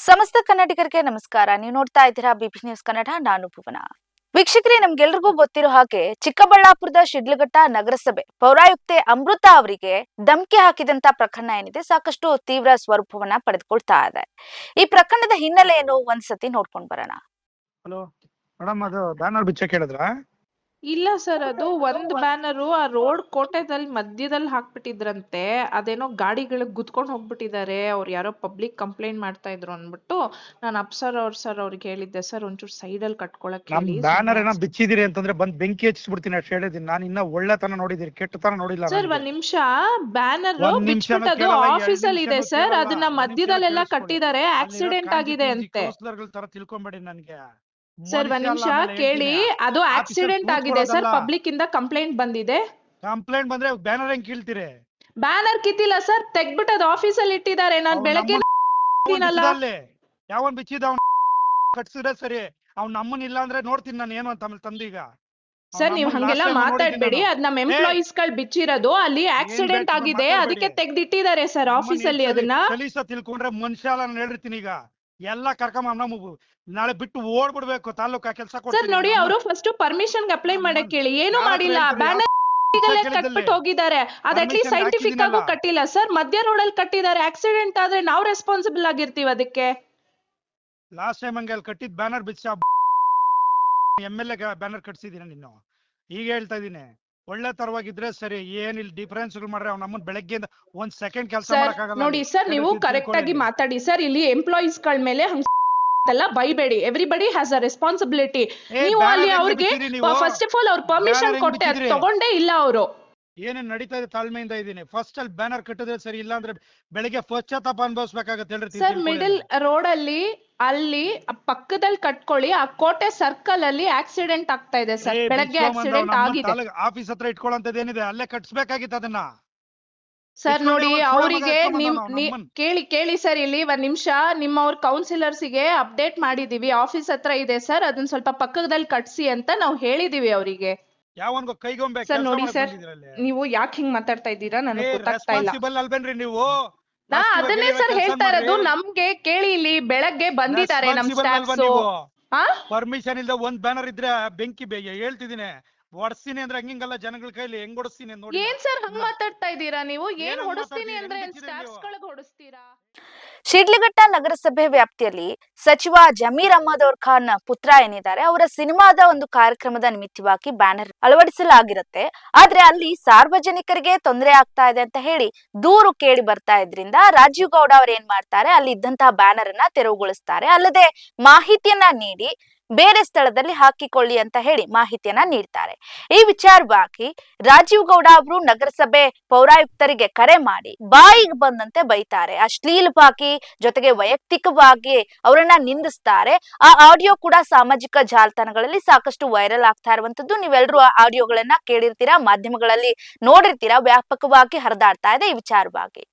ಸಮಸ್ತ ಕನ್ನಡಿಗರಿಗೆ ನಮಸ್ಕಾರ. ನೀವು ನೋಡ್ತಾ ಇದ್ದೀರಾ ಬಿಪಿ ನ್ಯೂಸ್ ಕನ್ನಡ. ನಾನು ಭುವನ. ವೀಕ್ಷಕರೇ, ನಮ್ಗೆಲ್ರಿಗೂ ಗೊತ್ತಿರೋ ಹಾಗೆ ಚಿಕ್ಕಬಳ್ಳಾಪುರದ ಶಿಡ್ಲಘಟ್ಟ ನಗರಸಭೆ ಪೌರಾಯುಕ್ತೆ ಅಮೃತ ಅವರಿಗೆ ಧಮಕಿ ಹಾಕಿದಂತ ಪ್ರಕರಣ ಏನಿದೆ ಸಾಕಷ್ಟು ತೀವ್ರ ಸ್ವರೂಪವನ್ನ ಪಡೆದುಕೊಳ್ತಾ ಇದೆ. ಈ ಪ್ರಕರಣದ ಹಿನ್ನೆಲೆ ಏನು ಒಂದ್ಸತಿ ನೋಡ್ಕೊಂಡ್ ಬರೋಣ. ಹಲೋ ಮೇಡಮ್, ಅದು ಬ್ಯಾನರ್ ಬಿಚ್ಚ ಕೇಳಿದ್ರಾ? ಇಲ್ಲ ಸರ್, ಅದು ಒಂದ್ ಬ್ಯಾನರು ಆ ರೋಡ್ ಕೋಟೆದಲ್ಲಿ ಮಧ್ಯದಲ್ಲಿ ಹಾಕ್ಬಿಟ್ಟಿದ್ರಂತೆ. ಅದೇನೋ ಗಾಡಿಗಳಿಗೆ ಗುದ್ಕೊಂಡ್ ಹೋಗ್ಬಿಟ್ಟಿದ್ದಾರೆ. ಅವ್ರು ಯಾರೋ ಪಬ್ಲಿಕ್ ಕಂಪ್ಲೇಂಟ್ ಮಾಡ್ತಾ ಇದ್ರು ಅಂದ್ಬಿಟ್ಟು ನಾನು ಅಪ್ಸರ್ ಅವ್ರಿಗೆ ಹೇಳಿದ್ದೆ, ಸರ್ ಒಂಚೂರು ಸೈಡ್ ಅಲ್ಲಿ ಕಟ್ಕೊಳಕ್ ನಮ್ ಹೇಳಿ. ಬ್ಯಾನರ್ ಏನೋ ಬಿಚ್ಚಿದಿರಿ ಅಂತಂದ್ರೆ ಬಂದ್ ಬೆಂಕಿ ಹಚ್ಚಿಬಿಡ್ತೀನಿ ಅಷ್ಟು ಹೇಳಿದೀನಿ. ನಾನು ಇನ್ನ ಒಳ್ಳೆತನ ನೋಡಿದಿರಿ, ಕೆಟ್ಟತನ ನೋಡಿಲ್ಲ. ಸರ್ ಒಂದ್ ನಿಮಿಷ, ಬ್ಯಾನರ್ ಒಂದ್ ನಿಮಿಷನೂ ಬಿಚ್ಬಿಟ್ಟದು ಕೇಳಲ್ಲ, ಆಫೀಸ್ ಅಲ್ಲಿ ಇದೆ ನಿಮಿಷನೂ ಸರ್. ಕೇಳಲ್ಲ. ಅದನ್ನ ಮಧ್ಯದಲ್ಲೆಲ್ಲ ಕಟ್ಟಿದ್ದಾರೆ, ಆಕ್ಸಿಡೆಂಟ್ ಆಗಿದೆ ಅಂತೆ. ಕೌನ್ಸಿಲರ್ಗಳ ತರ ತಿಳ್ಕೊಂಬೇಡಿ ನನ್ಗೆ. ಸರ್ ಒಂದ್ ನಿಮಿಷ ಕೇಳಿ, ಅದು ಆಕ್ಸಿಡೆಂಟ್ ಆಗಿದೆ ಸರ್. ಪಬ್ಲಿಕ್ ಇಂದ ಕಂಪ್ಲೇಂಟ್ ಬಂದಿದೆ. ಕಂಪ್ಲೇಂಟ್ ಬಂದ್ರೆ ಬ್ಯಾನರ್ ಹೆಂಗ್ ಕೀಳ್ತೀರಿ? ಬ್ಯಾನರ್ ಕಿತ್ತಿಲ್ಲ ಸರ್, ತೆಗ್ಬಿಟ್ಟು ಅದು ಆಫೀಸ್ ಅಲ್ಲಿ ಇಟ್ಟಿದ್ದಾರೆ. ನಾನ್ ಬೆಳಗ್ಗೆ ಯಾವನ್ ಬಿಚ್ಚಿದ ಅವ್ನ್ ಕಟ್ಸಿದ್ರೆ ಸರಿ. ಅವ್ನ್ ನಮ್ಮನ್ ಇಲ್ಲ ಅಂದ್ರೆ ನೋಡ್ತೀನಿ ನಾನು ಏನು ಅಂತ ಆಮೇಲೆ ತಂದೀಗ. ಸರ್ ನೀವ್ ಹಂಗೆಲ್ಲ ಮಾತಾಡ್ಬೇಡಿ. ಅದ್ ನಮ್ ಎಂಪ್ಲಾಯೀಸ್ ಗಳು ಬಿಚ್ಚಿರೋದು, ಅಲ್ಲಿ ಆಕ್ಸಿಡೆಂಟ್ ಆಗಿದೆ, ಅದಕ್ಕೆ ತೆಗ್ದಿಟ್ಟಿದ್ದಾರೆ ಸರ್ ಆಫೀಸ್ ಅಲ್ಲಿ. ಅದನ್ನ ಕಲೀಸ ತಿಳ್ಕೊಂಡ್ರೆ ಮನುಷ್ಯ ಅಲ್ಲ. ನಾನು ಹೇಳಿರ್ತೀನಿ ಈಗ ಎಲ್ಲ ಕರ್ಕೊಂಡ್ ನಾಳೆ ಬಿಟ್ಟು ಓಡ್ಬಿಡ್ಬೇಕು ತಾಲೂಕಾ ಕೆಲಸ. ಸರ್ ನೋಡಿ, ಅವರು ಫಸ್ಟ್ ಪರ್ಮಿಷನ್ ಅಪ್ಲೈ ಮಾಡಕ್ ಕೇಳಿ. ಏನು ಮಾಡಿಲ್ಲ, ಬ್ಯಾನರ್ ಕಟ್ಬಿಟ್ಟು ಹೋಗಿದ್ದಾರೆ. ಅದ್ ಅಟ್ಲೀಸ್ಟ್ ಸೈಂಟಿಫಿಕ್ ಆಗು ಕಟ್ಟಿಲ್ಲ ಸರ್. ಮಧ್ಯ ರೋಡ್ ಅಲ್ಲಿ ಕಟ್ಟಿದ್ದಾರೆ. ಆಕ್ಸಿಡೆಂಟ್ ಆದ್ರೆ ನಾವ್ ರೆಸ್ಪಾನ್ಸಿಬಲ್ ಆಗಿರ್ತೀವಿ ಅದಕ್ಕೆ. ಲಾಸ್ಟ್ ಟೈಮ್ ಹಂಗೆ ಅಲ್ಲಿ ಕಟ್ಟಿದ್ ಬ್ಯಾನರ್ ಬಿಚ್ಚ MLA ಬ್ಯಾನರ್ ಕಟ್ಸಿದೀನಿ ನೀನು. ಈಗ ಹೇಳ್ತಾ ಇದೀನಿ, ಒಳ್ಳೆ ತರವಾಗಿದ್ರೆ ಸರಿ. ಏನಿಲ್ಲ ಡಿಫರೆನ್ಸ್ ಮಾಡ್ರೆ ಅವ್ನ ನಮ್ಮನ್ ಬೆಳಗ್ಗೆಯಿಂದ ಒಂದ್ ಸೆಕೆಂಡ್ ಕೆಲಸ ಮಾಡಕ್ಕಾಗಲ್ಲ. ನೋಡಿ ಸರ್, ನೀವು ಕರೆಕ್ಟ್ ಆಗಿ ಮಾತಾಡಿ ಸರ್. ಇಲ್ಲಿ ಎಂಪ್ಲಾಯೀಸ್ ಗಳ ಮೇಲೆ ಎಲ್ಲ ಬೈಬೇಡಿ. Everybody has a responsibility. ನೀವು ಅಲ್ಲಿ ಅವ್ರಿಗೆ ಫಸ್ಟ್ ಆಫ್ ಆಲ್ ಅವ್ರ ಪರ್ಮಿಷನ್ ಕೊಟ್ಟೆ, ಅದು ತಗೊಂಡೇ ಇಲ್ಲ ಅವರು. ಏನೇನ್ ನಡೀತಾ ಇದೆ ತಾಳ್ಮೆಯಿಂದ ಇದೀನಿ. ಫಸ್ಟ್ ಅಲ್ಲಿ ಬ್ಯಾನರ್ ಕಟ್ಟಿದ್ರೆ ಸರಿ, ಇಲ್ಲ ಅಂದ್ರೆ ಬೆಳಿಗ್ಗೆ ಪಶ್ಚಾತ್ತಾಪ ಅನುಭವಿಸ್ಬೇಕಾಗತ್ತೆ. ಹೇಳ್ರಿ ಸರ್, ಮಿಡಲ್ ರೋಡ್ ಅಲ್ಲಿ ಪಕ್ಕದಲ್ಲಿ ಕಟ್ಕೊಳ್ಳಿ. ಆ ಕೋಟೆ ಸರ್ಕಲ್ ಅಲ್ಲಿ ಆಕ್ಸಿಡೆಂಟ್ ಆಗ್ತಾ ಇದೆ ಸರ್. ಬೆಳಗ್ಗೆ ಆಕ್ಸಿಡೆಂಟ್ ಆಗಿದೆ. ಆಫೀಸ್ ಹತ್ರ ಇಟ್ಕೊಳ್ಳೋಂಥದ್ದು ಏನಿದೆ ಅಲ್ಲೇ ಕಟ್ಸ್ಬೇಕಾಗಿತ್ತು ಅದನ್ನ. ಸರ್ ನೋಡಿ, ಅವರಿಗೆ ಕೇಳಿ ಸರ್. ಇಲ್ಲಿ ಒಂದ್ ನಿಮಿಷ, ನಿಮ್ಮವ್ರ ಕೌನ್ಸಿಲರ್ಸ್ ಗೆ ಅಪ್ಡೇಟ್ ಮಾಡಿದೀವಿ. ಆಫೀಸ್ ಹತ್ರ ಇದೆ ಸರ್, ಅದನ್ನ ಸ್ವಲ್ಪ ಪಕ್ಕದಲ್ಲಿ ಕಟ್ಸಿ ಅಂತ ನಾವು ಹೇಳಿದೀವಿ ಅವರಿಗೆ. ಯಾವನ್ಗೋ ಕೈಗೊಂಬೆ ಸರ್ ನೋಡಿ ಸರ್, ನೀವು ಯಾಕೆ ಹಿಂಗ್ ಮಾತಾಡ್ತಾ ಇದ್ದೀರಾ ನನಗೆ ಗೊತ್ತಾಗ್ತಾ ಇಲ್ಲ. ಅಲ್ಬೇನ್ರಿ ನೀವು? ಅದನ್ನೇ ಸರ್ ಹೇಳ್ತಾ ಇರೋದು. ನಮ್ಗೆ ಕೇಳಿ, ಇಲ್ಲಿ ಬೆಳಗ್ಗೆ ಬಂದಿದ್ದಾರೆ ನಮ್ ಸ್ಟಾಫ್ಸ್. ಪರ್ಮಿಷನ್ ಇಲ್ದ ಒಂದ್ ಬ್ಯಾನರ್ ಇದ್ರೆ ಬೆಂಕಿ ಹೇಳ್ತಿದೀನಿ, ಹೊಡ್ಸ್ತೀನಿ ಅಂದ್ರೆ ಹಂಗಿಂಗಲ್ಲ. ಜನಗಳ ಕೈಲಿ ಹೆಂಗ್ ಹೊಡಿಸ್ತೀನಿ ನೋಡಿ. ಏನ್ ಸರ್ ಹಂಗ್ ಮಾತಾಡ್ತಾ ಇದ್ದೀರಾ ನೀವು? ಏನ್ ಹೊಡಿಸ್ತೀನಿ ಅಂದ್ರೆ ಸ್ಟಾಫ್ಸ್ ಗಳಿಗೆ ಹೊಡಿಸ್ತೀರಾ? ಶಿಡ್ಲಘಟ್ಟ ನಗರಸಭೆ ವ್ಯಾಪ್ತಿಯಲ್ಲಿ ಸಚಿವ ಜಮೀರ್ ಅಹಮದ್ ಖಾನ್ ಪುತ್ರ ಏನಿದ್ದಾರೆ, ಅವರ ಸಿನಿಮಾದ ಒಂದು ಕಾರ್ಯಕ್ರಮದ ನಿಮಿತ್ತವಾಗಿ ಬ್ಯಾನರ್ ಅಳವಡಿಸಲಾಗಿರುತ್ತೆ. ಆದ್ರೆ ಅಲ್ಲಿ ಸಾರ್ವಜನಿಕರಿಗೆ ತೊಂದರೆ ಆಗ್ತಾ ಇದೆ ಅಂತ ಹೇಳಿ ದೂರು ಕೇಳಿ ಬರ್ತಾ ಇದ್ರಿಂದ ರಾಜೀವ್ ಗೌಡ ಅವ್ರು ಏನ್ ಮಾಡ್ತಾರೆ, ಅಲ್ಲಿ ಇದ್ದಂತಹ ಬ್ಯಾನರ್ ಅನ್ನ ತೆರವುಗೊಳಿಸ್ತಾರೆ. ಅಲ್ಲದೆ ಮಾಹಿತಿಯನ್ನ ನೀಡಿ ಬೇರೆ ಸ್ಥಳದಲ್ಲಿ ಹಾಕಿಕೊಳ್ಳಿ ಅಂತ ಹೇಳಿ ಮಾಹಿತಿಯನ್ನ ನೀಡ್ತಾರೆ. ಈ ವಿಚಾರವಾಗಿ ರಾಜೀವ್ ಗೌಡ ಅವರು ನಗರಸಭೆ ಪೌರಾಯುಕ್ತರಿಗೆ ಕರೆ ಮಾಡಿ ಬಾಯಿಗೆ ಬಂದಂತೆ ಬೈತಾರೆ. ಅಶ್ಲೀಲವಾಗಿ, ಜೊತೆಗೆ ವೈಯಕ್ತಿಕವಾಗಿ ಅವರನ್ನ ನಿಂದಿಸ್ತಾರೆ. ಆ ಆಡಿಯೋ ಕೂಡ ಸಾಮಾಜಿಕ ಜಾಲತಾಣಗಳಲ್ಲಿ ಸಾಕಷ್ಟು ವೈರಲ್ ಆಗ್ತಾ ಇರುವಂತದ್ದು. ನೀವೆಲ್ಲರೂ ಆ ಆಡಿಯೋಗಳನ್ನ ಕೇಳಿರ್ತೀರಾ, ಮಾಧ್ಯಮಗಳಲ್ಲಿ ನೋಡಿರ್ತೀರಾ. ವ್ಯಾಪಕವಾಗಿ ಹರಿದಾಡ್ತಾ ಇದೆ ಈ ವಿಚಾರವಾಗಿ.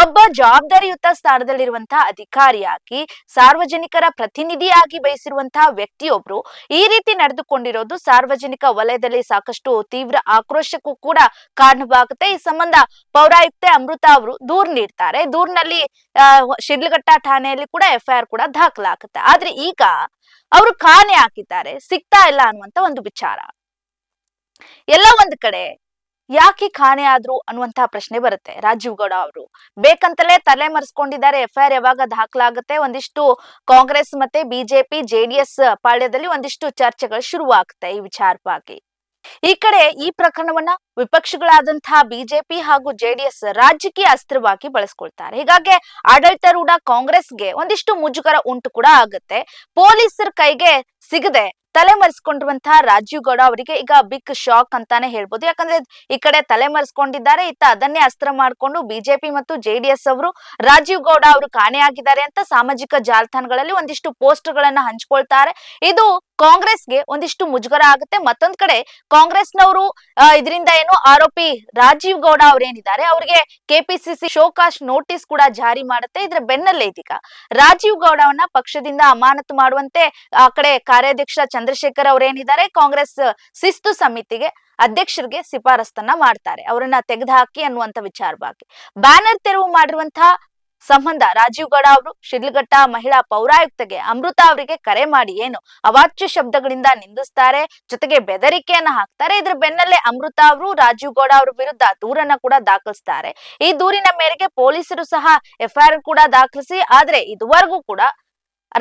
ಒಬ್ಬ ಜವಾಬ್ದಾರಿಯುತ ಸ್ಥಾನದಲ್ಲಿರುವಂತಹ ಅಧಿಕಾರಿಯಾಗಿ, ಸಾರ್ವಜನಿಕರ ಪ್ರತಿನಿಧಿಯಾಗಿ ಬಯಸಿರುವಂತಹ ವ್ಯಕ್ತಿಯೊಬ್ರು ಈ ರೀತಿ ನಡೆದುಕೊಂಡಿರೋದು ಸಾರ್ವಜನಿಕ ವಲಯದಲ್ಲಿ ಸಾಕಷ್ಟು ತೀವ್ರ ಆಕ್ರೋಶಕ್ಕೂ ಕೂಡ ಕಾರಣವಾಗುತ್ತೆ. ಈ ಸಂಬಂಧ ಪೌರಾಯುಕ್ತೆ ಅಮೃತ ಅವರು ದೂರು ನೀಡ್ತಾರೆ. ದೂರಿನಲ್ಲಿ ಶಿಡ್ಲಘಟ್ಟ ಠಾಣೆಯಲ್ಲಿ ಕೂಡ FIR ಕೂಡ ದಾಖಲಾಗುತ್ತೆ. ಆದ್ರೆ ಈಗ ಅವರು ಕಾಣೆ ಹಾಕಿದ್ದಾರೆ, ಸಿಗ್ತಾ ಇಲ್ಲ ಅನ್ನುವಂತ ಒಂದು ವಿಚಾರ. ಎಲ್ಲ ಒಂದ್ ಕಡೆ ಯಾಕೆ ಕಾಣೆ ಆದ್ರು ಅನ್ನುವಂತಹ ಪ್ರಶ್ನೆ ಬರುತ್ತೆ. ರಾಜೀವ್ ಗೌಡ ಅವರು ಬೇಕಂತಲೇ ತಲೆ ಮರೆಸ್ಕೊಂಡಿದ್ದಾರೆ. FIR ಯಾವಾಗ ದಾಖಲಾಗುತ್ತೆ? ಒಂದಿಷ್ಟು ಕಾಂಗ್ರೆಸ್ ಮತ್ತೆ BJP JDS ಪಾಳ್ಯದಲ್ಲಿ ಒಂದಿಷ್ಟು ಚರ್ಚೆಗಳು ಶುರುವಾಗುತ್ತೆ ಈ ವಿಚಾರವಾಗಿ. ಈ ಕಡೆ ಈ ಪ್ರಕರಣವನ್ನ ವಿಪಕ್ಷಗಳಾದಂತಹ BJP ಹಾಗೂ JDS ರಾಜಕೀಯ ಅಸ್ತ್ರವಾಗಿ ಬಳಸ್ಕೊಳ್ತಾರೆ. ಹೀಗಾಗಿ ಆಡಳಿತಾರೂಢ ಕಾಂಗ್ರೆಸ್ಗೆ ಒಂದಿಷ್ಟು ಮುಜುಗರ ಉಂಟು ಕೂಡ ಆಗುತ್ತೆ. ಪೊಲೀಸರ ಕೈಗೆ ಸಿಗದೆ ತಲೆಮರೆಸಿಕೊಂಡಿರುವಂತಹ ರಾಜೀವ್ ಗೌಡ ಅವರಿಗೆ ಈಗ ಬಿಗ್ ಶಾಕ್ ಅಂತಾನೆ ಹೇಳ್ಬೋದು. ಯಾಕಂದ್ರೆ ಈ ಕಡೆ ತಲೆಮರೆಸ್ಕೊಂಡಿದ್ದಾರೆ, ಇತ್ತ ಅದನ್ನೇ ಅಸ್ತ್ರ ಮಾಡ್ಕೊಂಡು BJP ಮತ್ತು JDS ಅವರು ರಾಜೀವ್ ಗೌಡ ಅವರು ಕಾಣೆಯಾಗಿದ್ದಾರೆ ಅಂತ ಸಾಮಾಜಿಕ ಜಾಲತಾಣಗಳಲ್ಲಿ ಒಂದಿಷ್ಟು ಪೋಸ್ಟರ್ ಗಳನ್ನ ಹಂಚ್ಕೊಳ್ತಾರೆ. ಇದು ಕಾಂಗ್ರೆಸ್ಗೆ ಒಂದಿಷ್ಟು ಮುಜುಗರ ಆಗುತ್ತೆ. ಮತ್ತೊಂದ್ ಕಡೆ ಕಾಂಗ್ರೆಸ್ನವರು ಇದರಿಂದ ಏನು ಆರೋಪಿ ರಾಜೀವ್ ಗೌಡ ಅವ್ರೇನಿದ್ದಾರೆ ಅವ್ರಿಗೆ KPCC ಶೋಕಾಸ್ ನೋಟಿಸ್ ಕೂಡ ಜಾರಿ ಮಾಡುತ್ತೆ. ಇದ್ರ ಬೆನ್ನಲ್ಲೇ ಇದೀಗ ರಾಜೀವ್ ಗೌಡವನ್ನ ಪಕ್ಷದಿಂದ ಅಮಾನತು ಮಾಡುವಂತೆ ಆ ಕಡೆ ಕಾರ್ಯಾಧ್ಯಕ್ಷ ಚಂದ್ರಶೇಖರ್ ಅವರೇನಿದ್ದಾರೆ ಕಾಂಗ್ರೆಸ್ ಶಿಸ್ತು ಸಮಿತಿಗೆ ಅಧ್ಯಕ್ಷರಿಗೆ ಶಿಫಾರಸ್ತನ್ನ ಮಾಡ್ತಾರೆ, ಅವರನ್ನ ತೆಗೆದುಹಾಕಿ ಅನ್ನುವಂತ ವಿಚಾರವಾಗಿ. ಬ್ಯಾನರ್ ತೆರವು ಮಾಡಿರುವಂತಹ ಸಂಬಂಧ ರಾಜೀವ್ ಗೌಡ ಅವರು ಶಿಡ್ಲಘಟ್ಟ ಮಹಿಳಾ ಪೌರಾಯುಕ್ತೆಗೆ ಅಮೃತ ಅವರಿಗೆ ಕರೆ ಮಾಡಿ ಏನು ಅವಾಚ್ಯ ಶಬ್ದಗಳಿಂದ ನಿಂದಿಸ್ತಾರೆ, ಜೊತೆಗೆ ಬೆದರಿಕೆಯನ್ನ ಹಾಕ್ತಾರೆ. ಇದ್ರ ಬೆನ್ನಲ್ಲೇ ಅಮೃತ ಅವರು ರಾಜೀವ್ ಗೌಡ ಅವರ ವಿರುದ್ಧ ದೂರನ್ನ ಕೂಡ ದಾಖಲಿಸ್ತಾರೆ. ಈ ದೂರಿನ ಮೇರೆಗೆ ಪೊಲೀಸರು ಸಹ ಎಫ್ಐಆರ್ ಕೂಡ ದಾಖಲಿಸಿ, ಆದ್ರೆ ಇದುವರೆಗೂ ಕೂಡ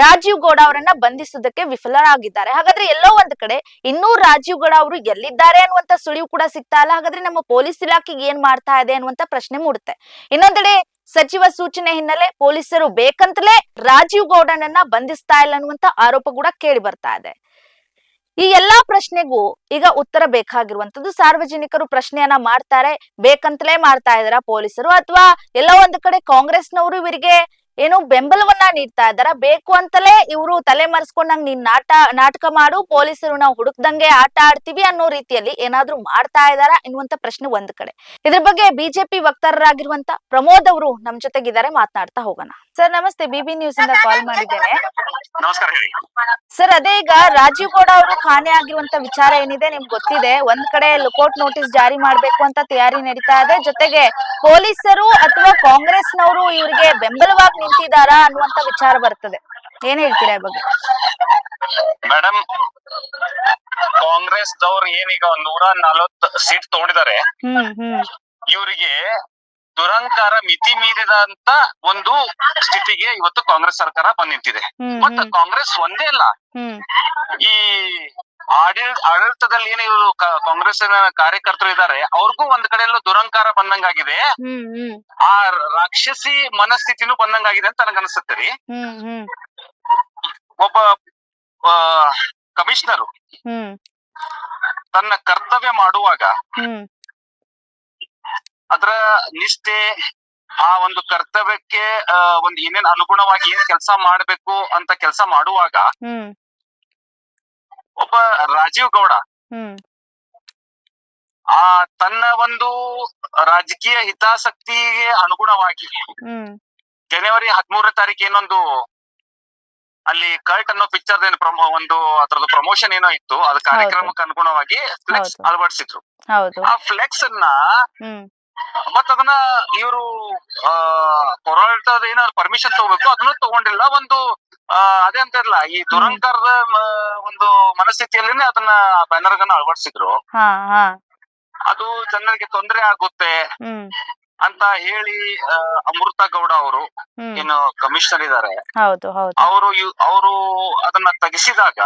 ರಾಜೀವ್ ಗೌಡ ಅವರನ್ನ ಬಂಧಿಸುವುದಕ್ಕೆ ವಿಫಲರಾಗಿದ್ದಾರೆ. ಹಾಗಾದ್ರೆ ಎಲ್ಲೋ ಒಂದ್ ಕಡೆ ಇನ್ನೂ ರಾಜೀವ್ ಗೌಡ ಅವರು ಎಲ್ಲಿದ್ದಾರೆ ಅನ್ನುವಂತ ಸುಳಿವು ಕೂಡ ಸಿಗ್ತಾ ಇಲ್ಲ. ಹಾಗಾದ್ರೆ ನಮ್ಮ ಪೊಲೀಸ್ ಇಲಾಖೆಗೆ ಏನ್ ಮಾಡ್ತಾ ಇದೆ ಅನ್ನುವಂತ ಪ್ರಶ್ನೆ ಮೂಡುತ್ತೆ. ಇನ್ನೊಂದೆಡೆ ಸಚಿವ ಸೂಚನೆ ಹಿನ್ನೆಲೆ ಪೊಲೀಸರು ಬೇಕಂತಲೇ ರಾಜೀವ್ ಗೌಡನನ್ನ ಬಂಧಿಸ್ತಾ ಇಲ್ಲ ಅನ್ನುವಂತ ಆರೋಪ ಕೂಡ ಕೇಳಿ ಬರ್ತಾ ಇದೆ. ಈ ಎಲ್ಲಾ ಪ್ರಶ್ನೆಗೂ ಈಗ ಉತ್ತರ ಬೇಕಾಗಿರುವಂತದ್ದು. ಸಾರ್ವಜನಿಕರು ಪ್ರಶ್ನೆಯನ್ನ ಮಾಡ್ತಾರೆ, ಬೇಕಂತಲೇ ಮಾಡ್ತಾ ಇದಾರ ಪೊಲೀಸರು, ಅಥವಾ ಎಲ್ಲ ಒಂದ್ ಕಡೆ ಕಾಂಗ್ರೆಸ್ನವರು ಇವರಿಗೆ ಏನು ಬೆಂಬಲವನ್ನ ನೀಡ್ತಾ ಇದಾರ, ಬೇಕು ಅಂತಲೇ ಇವರು ತಲೆ ಮರೆಸ್ಕೊಂಡಂಗ್ ನೀನ್ ನಾಟಕ ಮಾಡು, ಪೊಲೀಸರು ನಾವು ಹುಡುಕ್ದಂಗೆ ಆಟ ಆಡ್ತೀವಿ ಅನ್ನೋ ರೀತಿಯಲ್ಲಿ ಏನಾದ್ರೂ ಮಾಡ್ತಾ ಇದಾರ ಎನ್ನುವಂತ ಪ್ರಶ್ನೆ ಒಂದ್ ಕಡೆ. ಇದ್ರ ಬಗ್ಗೆ ಬಿಜೆಪಿ ವಕ್ತಾರರಾಗಿರುವಂತ ಪ್ರಮೋದ್ ಅವರು ನಮ್ ಜೊತೆಗಿದ್ದಾರೆ, ಮಾತನಾಡ್ತಾ ಹೋಗೋಣ. ಸರ್ ನಮಸ್ತೆ, ಬಿಬಿ ನ್ಯೂಸ್ ಇಂದ ಕಾಲ್ ಮಾಡಿದ್ದೇನೆ. ನಮಸ್ಕಾರ ಹೇಳಿ ಸರ್, ಅದೇ ಈಗ ರಾಜೀವ್ ಗೌಡ ಅವರು ಕಾಣೆ ಆಗಿರುವಂತ ವಿಚಾರ ಏನಿದೆ ನಿಮ್ಗೆ ಗೊತ್ತಿದೆ. ಒಂದ್ ಕಡೆ ಲುಕೌಟ್ ನೋಟಿಸ್ ಜಾರಿ ಮಾಡ್ಬೇಕು ಅಂತ ತಯಾರಿ ನಡೀತಾ ಇದೆ, ಜೊತೆಗೆ ಪೊಲೀಸರು ಅಥವಾ ಕಾಂಗ್ರೆಸ್ನವರು ಇವರಿಗೆ ಬೆಂಬಲವಾಗಿ ನಿಂತಿದ್ದಾರಾ ಅನ್ನುವಂತ ವಿಚಾರ ಬರ್ತದೆ. ಏನ್ ಹೇಳ್ತೀರಾ ಈ ಬಗ್ಗೆ? ಮೇಡಮ್, ಕಾಂಗ್ರೆಸ್ ದವ್ರು ಏನೀಗ 140 ಸೀಟ್ ತಗೊಂಡಿದ್ದಾರೆ. ಇವರಿಗೆ ದುರಂಕಾರ ಮಿತಿ ಮೀರಿದಂತ ಒಂದು ಸ್ಥಿತಿಗೆ ಇವತ್ತು ಕಾಂಗ್ರೆಸ್ ಸರ್ಕಾರ ಬಂದ್ ನಿಂತಿದೆ. ಮತ್ತೆ ಕಾಂಗ್ರೆಸ್ ಒಂದೇ ಅಲ್ಲ, ಈ ಆಡಳಿತದಲ್ಲಿ ಏನು ಇವರು ಕಾಂಗ್ರೆಸ್ಸಿನ ಕಾರ್ಯಕರ್ತರು ಇದ್ದಾರೆ, ಅವ್ರಿಗೂ ಒಂದ್ ಕಡೆ ಎಲ್ಲ ದುರಂಕಾರ ಬಂದಂಗಾಗಿದೆ. ಆ ರಾಕ್ಷಸಿ ಮನಸ್ಥಿತಿನೂ ಬಂದಂಗಾಗಿದೆ ಅಂತ ನನಗ ಅನಿಸುತ್ತೆ ರೀ. ಒಬ್ಬ ಕಮಿಷನರು ತನ್ನ ಕರ್ತವ್ಯ ಮಾಡುವಾಗ ಅದರ ನಿಷ್ಠೆ, ಆ ಒಂದು ಕರ್ತವ್ಯಕ್ಕೆ ಒಂದ್ ಏನೇನ್ ಅನುಗುಣವಾಗಿ ಏನ್ ಕೆಲಸ ಮಾಡ್ಬೇಕು ಅಂತ ಕೆಲಸ ಮಾಡುವಾಗ ಒಬ್ಬ ರಾಜೀವ್ ಗೌಡ ಆ ತನ್ನ ಒಂದು ರಾಜಕೀಯ ಹಿತಾಸಕ್ತಿಗೆ ಅನುಗುಣವಾಗಿ ಜನವರಿ 13ನೇ ತಾರೀಕು ಏನೊಂದು ಅಲ್ಲಿ ಕರ್ಟ್ ಅನ್ನೋ ಪಿಕ್ಚರ್ ಒಂದು ಅದ್ರದ್ದು ಪ್ರಮೋಷನ್ ಏನೋ ಇತ್ತು, ಅದ್ ಕಾರ್ಯಕ್ರಮಕ್ಕೆ ಅನುಗುಣವಾಗಿ ಫ್ಲೆಕ್ಸ್ ಅಳವಡಿಸಿದ್ರು. ಆ ಫ್ಲೆಕ್ಸ್ ಅನ್ನ ಮತ್ತ ಅದನ್ನ ಇವರು ಹೋರಾಟದ ಏನೋ ಪರ್ಮಿಷನ್ ತಗೋಬೇಕು, ಅದನ್ನು ತಗೊಂಡಿಲ್ಲ. ಒಂದು ಅದೇ ಅಂತ ಇಲ್ಲ, ಈ ದುರಂಕಾರದ ಒಂದು ಮನಸ್ಥಿತಿಯಲ್ಲಿನೇ ಅದನ್ನ ಬ್ಯಾನರ್ ಗನ್ನ ಅಳವಡಿಸಿದ್ರು. ಅದು ಜನರಿಗೆ ತೊಂದರೆ ಆಗುತ್ತೆ ಅಂತ ಹೇಳಿ ಅಮೃತ ಗೌಡ ಅವರು ಏನು ಕಮಿಷನರ್ ಇದ್ದಾರೆ, ಅವರು ಅದನ್ನ ತೆಗೆಸಿದಾಗ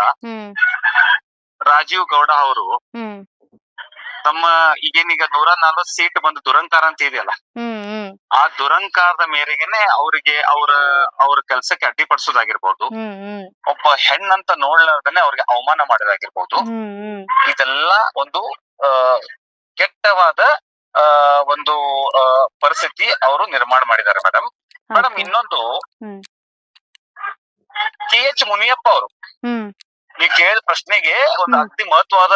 ರಾಜೀವ್ ಗೌಡ ಅವರು ತಮ್ಮ ಈಗೇನೀಗ 140 ಸೀಟ್ ಬಂದು ದುರಂಕಾರ ಅಂತ ಇದೆಯಲ್ಲ, ಆ ದುರಂಕಾರದ ಮೇರೆಗೆನೆ ಅವರಿಗೆ ಅವ್ರ ಕೆಲ್ಸಕ್ಕೆ ಅಡ್ಡಿಪಡಿಸೋದಾಗಿರ್ಬೋದು, ಒಬ್ಬ ಹೆಣ್ಣಂತ ನೋಡ್ಲಾರ್ದನೆ ಅವ್ರಿಗೆ ಅವಮಾನ ಮಾಡೋದಾಗಿರ್ಬೋದು, ಇದೆಲ್ಲ ಒಂದು ಕೆಟ್ಟವಾದ ಒಂದು ಪರಿಸ್ಥಿತಿ ಅವರು ನಿರ್ಮಾಣ ಮಾಡಿದ್ದಾರೆ ಮೇಡಮ್. ಇನ್ನೊಂದು KH ಮುನಿಯಪ್ಪ ಅವರು ನೀವು ಕೇಳಿದ ಪ್ರಶ್ನೆಗೆ ಒಂದು ಅತಿ ಮಹತ್ವದ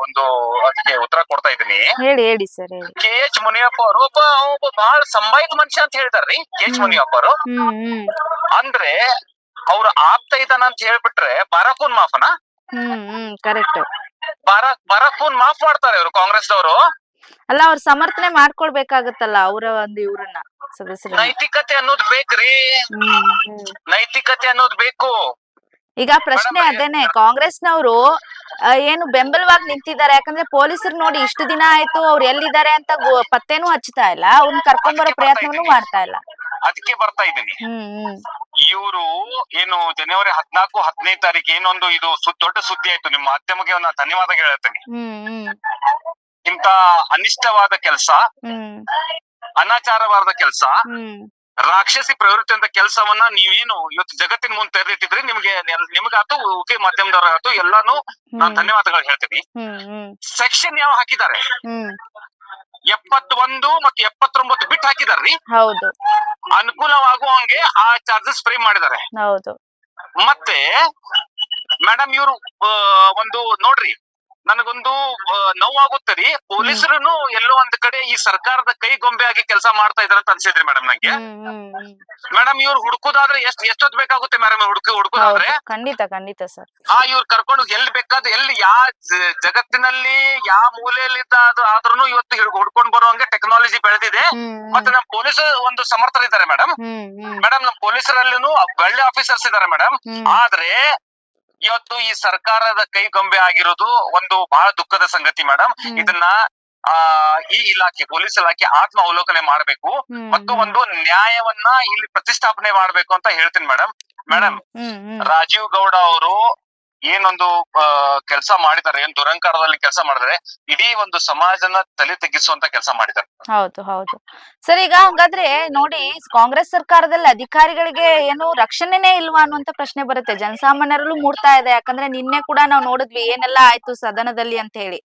ಒಂದು ಅದಕ್ಕೆ ಉತ್ತರ ಕೊಡ್ತಾ ಇದ್ದೀನಿ. KH ಮುನಿಯಪ್ಪ ಅವರು ಒಬ್ಬ ಬಹಳ ಸಂಭಾಯಿತ ಮನುಷ್ಯ ಅಂತ ಹೇಳ್ತಾರ್ರಿ. KH ಮುನಿಯಪ್ಪ ಅವರು ಅಂದ್ರೆ ಅವ್ರು ಆಗ್ತಾ ಇದ್ದಾನ ಅಂತ ಹೇಳ್ಬಿಟ್ರೆ ಬಾರಾಕೂನ್ ಮಾಫನ ಕರೆಕ್ಟ್, ಬಾರಾಕೂನ್ ಮಾಫ್ ಮಾಡ್ತಾರೆ ಅವರು ಕಾಂಗ್ರೆಸ್ದವರು. ಅಲ್ಲ, ಅವ್ರ ಸಮರ್ಥನೆ ಮಾಡ್ಕೊಳ್ಬೇಕಾಗತ್ತಲ್ಲ ಅವರ ಒಂದು ಇವ್ರನ್ನ ಸದಸ್ಯರು. ನೈತಿಕತೆ ಅನ್ನೋದು ಬೇಕ್ರಿ, ನೈತಿಕತೆ ಅನ್ನೋದು ಬೇಕು. ಈಗ ಪ್ರಶ್ನೆ ಅದೇನೆ, ಕಾಂಗ್ರೆಸ್ನವರು ಏನು ಬೆಂಬಲವಾಗಿ ನಿಂತಿದ್ದಾರೆ, ಯಾಕಂದ್ರೆ ಪೊಲೀಸರು ನೋಡಿ ಇಷ್ಟು ದಿನ ಆಯ್ತು ಅವ್ರು ಎಲ್ಲಿದ್ದಾರೆ ಅಂತ ಪತ್ತೆನೂ ಹಚ್ತಾ ಇಲ್ಲ, ಅವ್ರನ್ನ ಕರ್ಕೊಂಡ್ ಬರೋ ಪ್ರಯತ್ನವನ್ನೂ ಮಾಡ್ತಾ ಇಲ್ಲ. ಅದಕ್ಕೆ ಬರ್ತಾ ಇದ್ದೀನಿ. ಇವರು ಏನು ಜನವರಿ 14, 15 ತಾರೀಕು ಏನೊಂದು ಇದು ದೊಡ್ಡ ಸುದ್ದಿ ಆಯ್ತು. ನಿಮ್ಮ ಮಾಧ್ಯಮಕ್ಕೆ ನಾನು ಧನ್ಯವಾದ ಹೇಳ್ತೇನೆ. ಇಂತ ಅನಿಷ್ಟವಾದ ಕೆಲಸ, ಅನಾಚಾರವಾದ ಕೆಲಸ, ರಾಕ್ಷಸಿ ಪ್ರವೃತ್ತಿ ಅಂತ ಕೆಲಸವನ್ನ ನೀವೇನು ಇವತ್ತು ಜಗತ್ತಿನ ಮುಂದೆ ತೆರೆದಿಟ್ಟಿದ್ರಿ, ನಿಮ್ಗಾತು ಉಕೆ ಮಾಧ್ಯಮದವ್ರಾಗತ್ತು ಎಲ್ಲಾನು ನಾನು ಧನ್ಯವಾದಗಳು ಹೇಳ್ತೀನಿ. ಸೆಕ್ಷನ್ ಯಾವ ಹಾಕಿದ್ದಾರೆ, 71 ಮತ್ತು 79 ಬಿಟ್ ಹಾಕಿದಾರ್ರಿ. ಹೌದು, ಅನುಕೂಲವಾಗುವಂಗೆ ಆ ಚಾರ್ಜಸ್ ಫ್ರೀ ಮಾಡಿದ್ದಾರೆ. ಹೌದು. ಮತ್ತೆ ಮೇಡಮ್ ಇವರು ಒಂದು ನೋಡ್ರಿ, ನನಗೊಂದು ನೋವಾಗುತ್ತೆ ರೀ. ಪೊಲೀಸರು ಎಲ್ಲೋ ಒಂದ್ ಕಡೆ ಈ ಸರ್ಕಾರದ ಕೈ ಗೊಂಬೆ ಆಗಿ ಕೆಲಸ ಮಾಡ್ತಾ ಇದಾರೆ ಅಂತ ಅನ್ಸಿದ್ರಿ ಮೇಡಮ್ ನಂಗೆ. ಮೇಡಮ್ ಇವ್ರು ಹುಡುಕುದಾದ್ರೆ ಎಷ್ಟೊತ್ ಬೇಕಾಗುತ್ತೆ ಮೇಡಮ್ ಹುಡುಕುದಾದ್ರೆ? ಖಂಡಿತ ಸರ್. ಇವ್ರು ಕರ್ಕೊಂಡು ಎಲ್ಲಿ ಬೇಕಾದ್ರೆ ಎಲ್ಲಿ ಜಗತ್ತಿನಲ್ಲಿ ಯಾವ ಮೂಲೆಯಲ್ಲಿ ಆದ್ರೂ ಇವತ್ತು ಹುಡ್ಕೊಂಡ್ ಬರುವಂಗೆ ಟೆಕ್ನಾಲಜಿ ಬೆಳೆದಿದೆ. ಮತ್ತೆ ನಮ್ ಪೊಲೀಸ್ ಒಂದು ಸಮರ್ಥರಿದ್ದಾರೆ ಮೇಡಮ್. ನಮ್ ಪೊಲೀಸರಲ್ಲೂ ಒಳ್ಳೆ ಆಫೀಸರ್ಸ್ ಇದಾರೆ ಮೇಡಮ್. ಆದ್ರೆ ಇವತ್ತು ಈ ಸರ್ಕಾರದ ಕೈಗೊಂಬೆ ಆಗಿರೋದು ಒಂದು ಬಹಳ ದುಃಖದ ಸಂಗತಿ ಮೇಡಮ್. ಇದನ್ನ ಈ ಇಲಾಖೆ ಪೊಲೀಸ್ ಇಲಾಖೆ ಆತ್ಮ ಅವಲೋಕನೆ ಮಾಡ್ಬೇಕು ಮತ್ತು ಒಂದು ನ್ಯಾಯವನ್ನ ಇಲ್ಲಿ ಪ್ರತಿಷ್ಠಾಪನೆ ಮಾಡ್ಬೇಕು ಅಂತ ಹೇಳ್ತೀನಿ ಮೇಡಮ್. ರಾಜೀವ್ ಗೌಡ ಅವರು ಏನೊಂದು ಕೆಲಸ ಮಾಡಿದ್ದಾರೆ, ಏನ್ ದುರಂಕಾರದಲ್ಲಿ ಕೆಲಸ ಮಾಡಿದ್ರೆ ಇಡೀ ಒಂದು ಸಮಾಜನ ತಲೆ ತೆಗ್ಗಿಸುವಂತ ಕೆಲಸ ಮಾಡಿದ್ದಾರೆ. ಹೌದು ಸರ್. ಈಗ ಹಂಗಾದ್ರೆ ನೋಡಿ, ಕಾಂಗ್ರೆಸ್ ಸರ್ಕಾರದಲ್ಲಿ ಅಧಿಕಾರಿಗಳಿಗೆ ಏನು ರಕ್ಷಣೆನೇ ಇಲ್ವಾ ಅನ್ನುವಂತ ಪ್ರಶ್ನೆ ಬರುತ್ತೆ, ಜನಸಾಮಾನ್ಯರಲ್ಲೂ ಮೂಡ್ತಾ ಇದೆ. ಯಾಕಂದ್ರೆ ನಿನ್ನೆ ಕೂಡ ನಾವು ನೋಡಿದ್ವಿ ಏನೆಲ್ಲಾ ಆಯ್ತು ಸದನದಲ್ಲಿ ಅಂತ ಹೇಳಿ.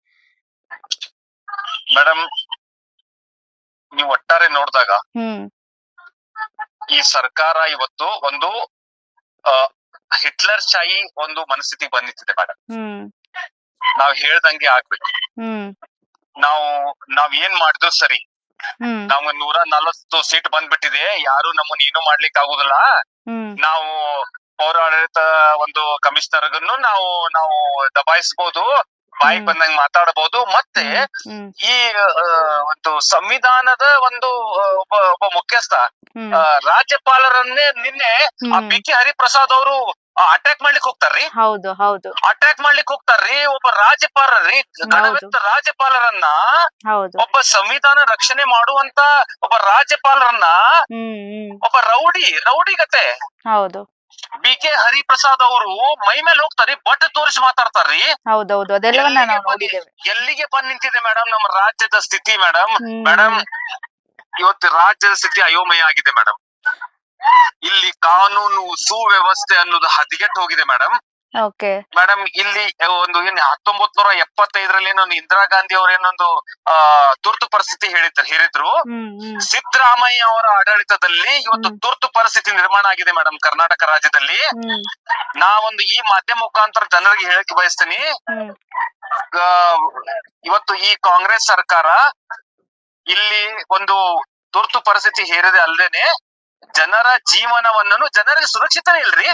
ಮೇಡಮ್, ನೀವು ಒಟ್ಟಾರೆ ನೋಡಿದಾಗ ಈ ಸರ್ಕಾರ ಇವತ್ತು ಒಂದು ಹಿಟ್ಲರ್ ಶಾಹಿ ಒಂದು ಮನಸ್ಥಿತಿ ಬಂದಿತ್ತಿದೆ ಮೇಡಮ್. ನಾವ್ ಹೇಳ್ದಂಗೆ ಆಗ್ಬೇಕು. ನಾವ್ ಏನ್ ಮಾಡಿದ್ರು ಸರಿ, ನಾವು 140 ಸೀಟ್ ಬಂದ್ಬಿಟ್ಟಿದೆ, ಯಾರು ನಮ್ಮನ್ನ ಏನು ಮಾಡ್ಲಿಕ್ಕೆ ಆಗುದಿಲ್ಲ. ನಾವು ಪೌರಾಡಳಿತ ಒಂದು ಕಮಿಷನರ್ಗನ್ನು ನಾವು ದಬಾಯಿಸಬಹುದು, ಬಾಯಿ ಬಂದಂಗ್ ಮಾತಾಡಬಹುದು. ಮತ್ತೆ ಈ ಒಂದು ಸಂವಿಧಾನದ ಒಂದು ಒಬ್ಬ ಮುಖ್ಯಸ್ಥ ರಾಜ್ಯಪಾಲರನ್ನೇ ನಿನ್ನೆ ಬಿ ಕೆ ಹರಿಪ್ರಸಾದ್ ಅವರು ಅಟ್ಯಾಕ್ ಮಾಡ್ಲಿಕ್ಕೆ ಹೋಗ್ತಾರ್ರಿ. ಅಟ್ಯಾಕ್ ಮಾಡ್ಲಿಕ್ಕೆ ಹೋಗ್ತಾರ್ರಿ ಒಬ್ಬ ರಾಜ್ಯಪಾಲರ್ರಿ, ರಾಜ್ಯಪಾಲರನ್ನ, ಒಬ್ಬ ಸಂವಿಧಾನ ರಕ್ಷಣೆ ಮಾಡುವಂತ ಒಬ್ಬ ರಾಜ್ಯಪಾಲರನ್ನ ಒಬ್ಬ ರೌಡಿಗತೆ ಬಿ ಕೆ ಹರಿಪ್ರಸಾದ್ ಅವರು ಮೈ ಮೇಲೆ ಹೋಗ್ತಾರಿ, ಬಟ್ ತೋರಿಸಿ ಮಾತಾಡ್ತಾರ್ರಿ. ಎಲ್ಲಿಗೆ ಬಂದ್ ನಿಂತಿದೆ ಮೇಡಮ್ ನಮ್ಮ ರಾಜ್ಯದ ಸ್ಥಿತಿ ಮೇಡಮ್. ಇವತ್ತು ರಾಜ್ಯದ ಸ್ಥಿತಿ ಅಯೋಮಯ ಆಗಿದೆ ಮೇಡಮ್. ಇಲ್ಲಿ ಕಾನೂನು ಸುವ್ಯವಸ್ಥೆ ಅನ್ನೋದು ಹದಗೆಟ್ಟು ಹೋಗಿದೆ ಮೇಡಮ್. ಇಲ್ಲಿ ಒಂದು 1975ರಲ್ಲಿ ಏನೊಂದು ಇಂದಿರಾ ಗಾಂಧಿ ಅವ್ರ ಏನೊಂದು ತುರ್ತು ಪರಿಸ್ಥಿತಿ ಹೇರಿದ್ರು. ಸಿದ್ದರಾಮಯ್ಯ ಅವರ ಆಡಳಿತದಲ್ಲಿ ಇವತ್ತು ತುರ್ತು ಪರಿಸ್ಥಿತಿ ನಿರ್ಮಾಣ ಆಗಿದೆ ಮೇಡಮ್ ಕರ್ನಾಟಕ ರಾಜ್ಯದಲ್ಲಿ. ನಾವೊಂದು ಈ ಮಾಧ್ಯಮ ಮುಖಾಂತರ ಜನರಿಗೆ ಹೇಳಕ್ ಬಯಸ್ತೀನಿ, ಇವತ್ತು ಈ ಕಾಂಗ್ರೆಸ್ ಸರ್ಕಾರ ಇಲ್ಲಿ ಒಂದು ತುರ್ತು ಪರಿಸ್ಥಿತಿ ಹೇರಿದೆ ಅಲ್ದೇನೆ ಜನರ ಜೀವನವನ್ನು, ಜನರಿಗೆ ಸುರಕ್ಷಿತನೇ ಇಲ್ರಿ.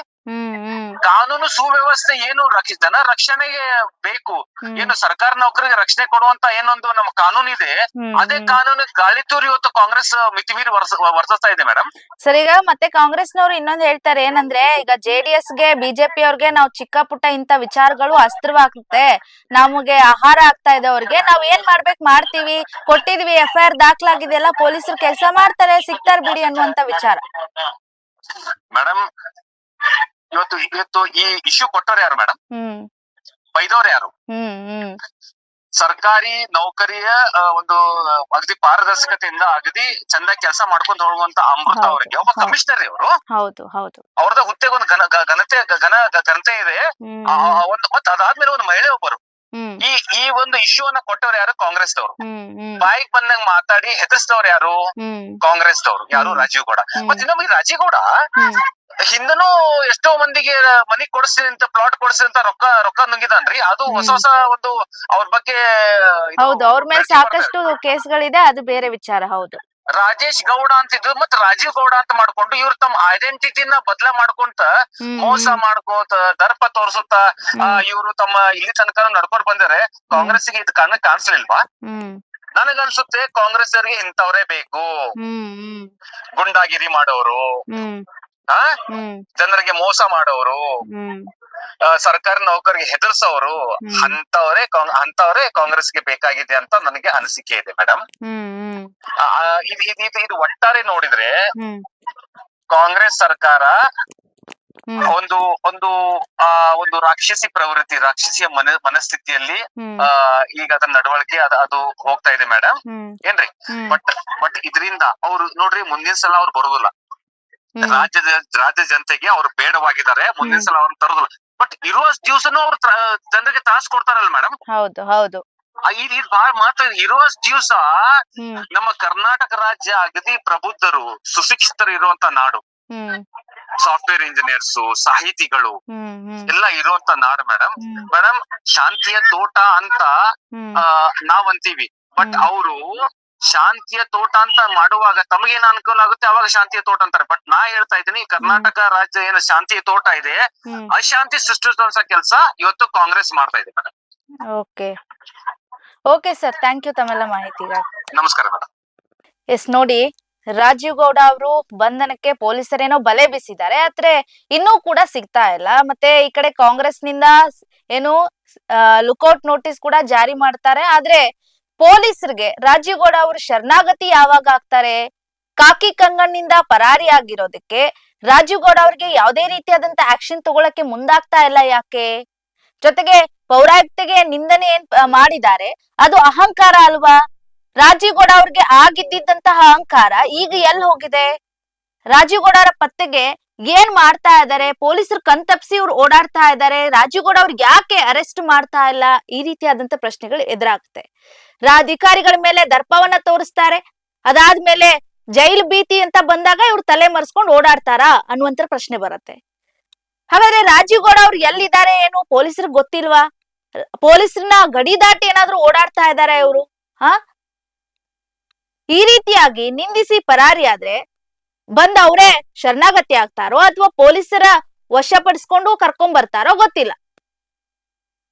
ಕಾನೂನು ಸುವ್ಯವಸ್ಥೆ ಏನು ಜನ ರಕ್ಷಣೆಗೆ ಬೇಕು, ಏನು ಸರ್ಕಾರಿ ನೌಕರಿಗೆ ರಕ್ಷಣೆ ಕೊಡುವಂತ ಏನೊಂದು ನಮ್ಮ ಕಾನೂನು ಇದೆ, ಅದೇ ಕಾನೂನು ಗಾಳಿ ತೂರಿ ಇವತ್ತು ಕಾಂಗ್ರೆಸ್ ಮಿತಿಮೀರಿ ವರ್ತಿಸ್ತಾ ಇದೆ ಮೇಡಮ್. ಸರ್, ಈಗ ಮತ್ತೆ ಕಾಂಗ್ರೆಸ್ನವ್ರು ಇನ್ನೊಂದು ಹೇಳ್ತಾರೆ ಏನಂದ್ರೆ, ಈಗ JDS ಗೆ ಬಿಜೆಪಿ ಅವ್ರಿಗೆ ನಾವು ಚಿಕ್ಕ ಪುಟ್ಟ ಇಂತ ವಿಚಾರಗಳು ಅಸ್ತ್ರವಾಗುತ್ತೆ, ನಮಗೆ ಆಹಾರ ಆಗ್ತಾ ಇದೆ ಅವ್ರಿಗೆ, ನಾವ್ ಏನ್ ಮಾಡ್ತೀವಿ, ಕೊಟ್ಟಿದ್ವಿ, FIR ದಾಖಲಾಗಿದೆಯಲ್ಲ, ಪೊಲೀಸರು ಕೆಲಸ ಮಾಡ್ತಾರೆ, ಸಿಗ್ತಾರ ಬಿಡಿ ಅನ್ನುವಂತ ವಿಚಾರ. ಮೇಡಮ್, ಇವತ್ತು ಈ ಇಶ್ಯೂ ಕೊಟ್ಟವ್ರು ಯಾರು ಮೇಡಮ್? ಬೈದವ್ರು ಯಾರು? ಸರ್ಕಾರಿ ನೌಕರಿಯ ಒಂದು ಅಗದಿ ಪಾರದರ್ಶಕತೆಯಿಂದ ಅಗದಿ ಚಂದ ಕೆಲಸ ಮಾಡ್ಕೊಂಡು ಹೋಗುವಂತ ಅಮೃತ ಅವರಿಗೆ ಒಬ್ಬ ಕಮಿಷನರ್ ಅವರು, ಅವ್ರದ ಹುದ್ದೆಗೆ ಒಂದು ಘನತೆ ಇದೆ. ಮತ್ತೆ ಅದಾದ್ಮೇಲೆ ಒಂದು ಮಹಿಳೆ ಒಬ್ಬರು ಈ ಒಂದು ಇಶ್ಯೂ ಅನ್ನ ಕೊಟ್ಟವ್ರು ಯಾರು? ಕಾಂಗ್ರೆಸ್ ದವರು. ಬಾಯಿಗೆ ಬಂದಂಗ್ ಮಾತಾಡಿ ಹೆದರ್ಸಿದವ್ರು ಯಾರು? ಕಾಂಗ್ರೆಸ್ ದವರು. ಯಾರು? ರಾಜೀವ್ ಗೌಡ. ಮತ್ತೆ ಇನ್ನೊಬ್ಬ ರಾಜೀವ್ ಗೌಡ ಹಿಂದನೂ ಎಷ್ಟೋ ಮಂದಿಗೆ ಮನಿ ಕೊಡಿಸಿ ಅಂತ, ಪ್ಲಾಟ್ ಕೊಡಿಸಿ ಅಂತ ರೊಕ್ಕ ನುಂಗಿದಾನ್ರಿ. ಅದು ಹೊಸ ಒಂದು ಅವ್ರ ಬಗ್ಗೆ ಅವ್ರ ಮೇಲೆ ಸಾಕಷ್ಟು ಕೇಸ್ಗಳಿದೆ, ಅದು ಬೇರೆ ವಿಚಾರ. ಹೌದು, ರಾಜೇಶ್ ಗೌಡ ಅಂತಿದ್ರು, ಮತ್ ರಾಜೀವ್ ಗೌಡ ಅಂತ ಮಾಡ್ಕೊಂಡು ಇವ್ರು ತಮ್ಮ ಐಡೆಂಟಿಟಿನ ಬದಲಾ ಮಾಡ್ಕೊಂತ ಮೋಸ ಮಾಡ್ಕೋತ ದರ್ಪ ತೋರ್ಸುತ್ತ ಇವ್ರು ತಮ್ಮ ಇಲ್ಲಿ ತನಕ ನಡ್ಕೊಂಡ್ ಬಂದರೆ ಕಾಂಗ್ರೆಸ್ಗೆ ಇದು ಕಾಣಿಸ್ಲಿಲ್ವಾ? ನನಗನ್ಸುತ್ತೆ ಕಾಂಗ್ರೆಸ್ ಅವರಿಗೆ ಇಂಥವ್ರೇ ಬೇಕು, ಗುಂಡಾಗಿರಿ ಮಾಡೋರು, ಜನರಿಗೆ ಮೋಸ ಮಾಡೋರು, ಸರ್ಕಾರಿ ನೌಕರಿಗೆ ಹೆದರ್ಸೋರು, ಅಂತವರೇ ಕಾಂಗ್ರೆಸ್ಗೆ ಬೇಕಾಗಿದೆ ಅಂತ ನನಗೆ ಅನಿಸಿಕೆ ಇದೆ ಮೇಡಮ್. ಇದು ಒಟ್ಟಾರೆ ನೋಡಿದ್ರೆ ಕಾಂಗ್ರೆಸ್ ಸರ್ಕಾರ ಒಂದು ರಾಕ್ಷಸಿ ಪ್ರವೃತ್ತಿ, ರಾಕ್ಷಸಿಯ ಮನಸ್ಥಿತಿಯಲ್ಲಿ ಈಗ ಅದನ್ನ ನಡವಳಿಕೆ ಅದು ಹೋಗ್ತಾ ಇದೆ ಮೇಡಮ್. ಏನ್ರಿ? ಬಟ್ ಇದರಿಂದ ಅವ್ರು ನೋಡ್ರಿ, ಮುಂದಿನ ಸಲ ಅವ್ರು ಬರುದಿಲ್ಲ. ರಾಜ್ಯ ಜನತೆಗೆ ಅವ್ರು ಬೇಡವಾಗಿದ್ದಾರೆ, ಮುಂದಿನ ಸಲ ಅವ್ರನ್ನ ತರುದಿಲ್ಲ. ಬಟ್ ಇರುವ ದಿವ್ಸನು ಅವ್ರು ಜನರಿಗೆ ತ್ರಾಸ ಕೊಡ್ತಾರಲ್ಲ ಮೇಡಮ್. ಹೌದು. ಇದು ಬಾಳ ಮಾತ್ರ. ಇರುವ ದಿವ್ಸ ನಮ್ಮ ಕರ್ನಾಟಕ ರಾಜ್ಯ ಅಗದಿ ಪ್ರಬುದ್ಧರು, ಸುಶಿಕ್ಷಿತರು ಇರುವಂತ ನಾಡು. ಸಾಫ್ಟ್ವೇರ್ ಇಂಜಿನಿಯರ್ಸ್, ಸಾಹಿತಿಗಳು ಎಲ್ಲ ಇರುವಂತ ನಾಡು ಮೇಡಮ್. ಮೇಡಮ್, ಶಾಂತಿಯ ತೋಟ ಅಂತ ನಾವಂತೀವಿ, ಬಟ್ ಅವರು ಶಾಂತಿಯ ತೋಟ ಅಂತ ಮಾಡುವಾಗ ತಮಗೇನು ಅನುಕೂಲ ಆಗುತ್ತೆ ಅವಾಗ ಶಾಂತಿಯ ತೋಟ ಅಂತಾರೆ. ಬಟ್ ನಾ ಹೇಳ್ತಾ ಇದ್ದೀನಿ, ಕರ್ನಾಟಕ ರಾಜ್ಯ ಏನು ಶಾಂತಿಯ ತೋಟ ಇದೆ, ಅಶಾಂತಿ ಸೃಷ್ಟಿಸುವಂತ ಕೆಲಸ ಇವತ್ತು ಕಾಂಗ್ರೆಸ್ ಮಾಡ್ತಾ ಇದೆ madam. Okay okay sir, thank you ತಮ್ಮೆಲ್ಲ ಮಾಹಿತಿಗಾಗಿ. ನಮಸ್ಕಾರ ಮೇಡಮ್. ಎಸ್, ನೋಡಿ, ರಾಜೀವ್ ಗೌಡ ಅವರು ಬಂಧನಕ್ಕೆ ಪೊಲೀಸರೇನೋ ಬಲೆ ಬೀಸಿದ್ದಾರೆ, ಆದ್ರೆ ಇನ್ನೂ ಕೂಡ ಸಿಗ್ತಾ ಇಲ್ಲ. ಮತ್ತೆ ಈ ಕಡೆ ಕಾಂಗ್ರೆಸ್ ನಿಂದ ಏನು ಲುಕೌಟ್ ನೋಟಿಸ್ ಕೂಡ ಜಾರಿ ಮಾಡ್ತಾರೆ. ಆದ್ರೆ ಪೊಲೀಸರಿಗೆ ರಾಜೀವ್ ಗೌಡ ಅವರು ಶರಣಾಗತಿ ಯಾವಾಗ ಆಗ್ತಾರೆ? ಕಾಕಿ ಕಂಗಣ್ಣಿಂದ ಪರಾರಿ ಆಗಿರೋದಕ್ಕೆ ರಾಜೀವ್ ಗೌಡ ಅವ್ರಿಗೆ ಯಾವುದೇ ರೀತಿಯಾದಂತ ಆಕ್ಷನ್ ತಗೊಳಕ್ಕೆ ಮುಂದಾಗ್ತಾ ಇಲ್ಲ ಯಾಕೆ? ಜೊತೆಗೆ ಪೌರಾಯುಕ್ತೆಗೆ ನಿಂದನೆ ಏನ್ ಮಾಡಿದ್ದಾರೆ, ಅದು ಅಹಂಕಾರ ಅಲ್ವಾ? ರಾಜೀವ್ ಗೌಡ ಅವ್ರಿಗೆ ಆಗಿದ್ದಂತಹ ಅಹಂಕಾರ ಈಗ ಎಲ್ಲಿ ಹೋಗಿದೆ? ರಾಜೀವ್ ಗೌಡ ಅವರ ಪತ್ತೆಗೆ ಏನ್ ಮಾಡ್ತಾ ಇದ್ದಾರೆ? ಪೊಲೀಸರು ಕಣ್ತಪ್ಸಿ ಇವ್ರು ಓಡಾಡ್ತಾ ಇದ್ದಾರೆ. ರಾಜೀವ್ ಗೌಡ ಅವ್ರಿಗೆ ಯಾಕೆ ಅರೆಸ್ಟ್ ಮಾಡ್ತಾ ಇಲ್ಲ? ಈ ರೀತಿಯಾದಂತ ಪ್ರಶ್ನೆಗಳು ಎದುರಾಗುತ್ತೆ. ಅಧಿಕಾರಿಗಳ ಮೇಲೆ ದರ್ಪವನ್ನ ತೋರಿಸ್ತಾರೆ, ಅದಾದ್ಮೇಲೆ ಜೈಲು ಭೀತಿ ಅಂತ ಬಂದಾಗ ಇವ್ರು ತಲೆ ಮರೆಸ್ಕೊಂಡು ಓಡಾಡ್ತಾರಾ ಅನ್ನುವಂತ ಪ್ರಶ್ನೆ ಬರುತ್ತೆ. ಹಾಗಾದ್ರೆ ರಾಜೀವ್ ಗೌಡ ಅವ್ರು ಎಲ್ಲಿದ್ದಾರೆ ಏನು ಪೊಲೀಸರಿಗೆ ಗೊತ್ತಿಲ್ವಾ? ಪೊಲೀಸರನ್ನ ಗಡಿ ದಾಟಿ ಏನಾದ್ರೂ ಓಡಾಡ್ತಾ ಇದಾರೆ ಇವರು? ಈ ರೀತಿಯಾಗಿ ನಿಂದಿಸಿ ಪರಾರಿ ಆದ್ರೆ ಬಂದ್ ಅವರೇ ಶರಣಾಗತಿ ಆಗ್ತಾರೋ ಅಥವಾ ಪೊಲೀಸರ ವಶಪಡಿಸ್ಕೊಂಡು ಕರ್ಕೊಂಡ್ ಬರ್ತಾರೋ ಗೊತ್ತಿಲ್ಲ.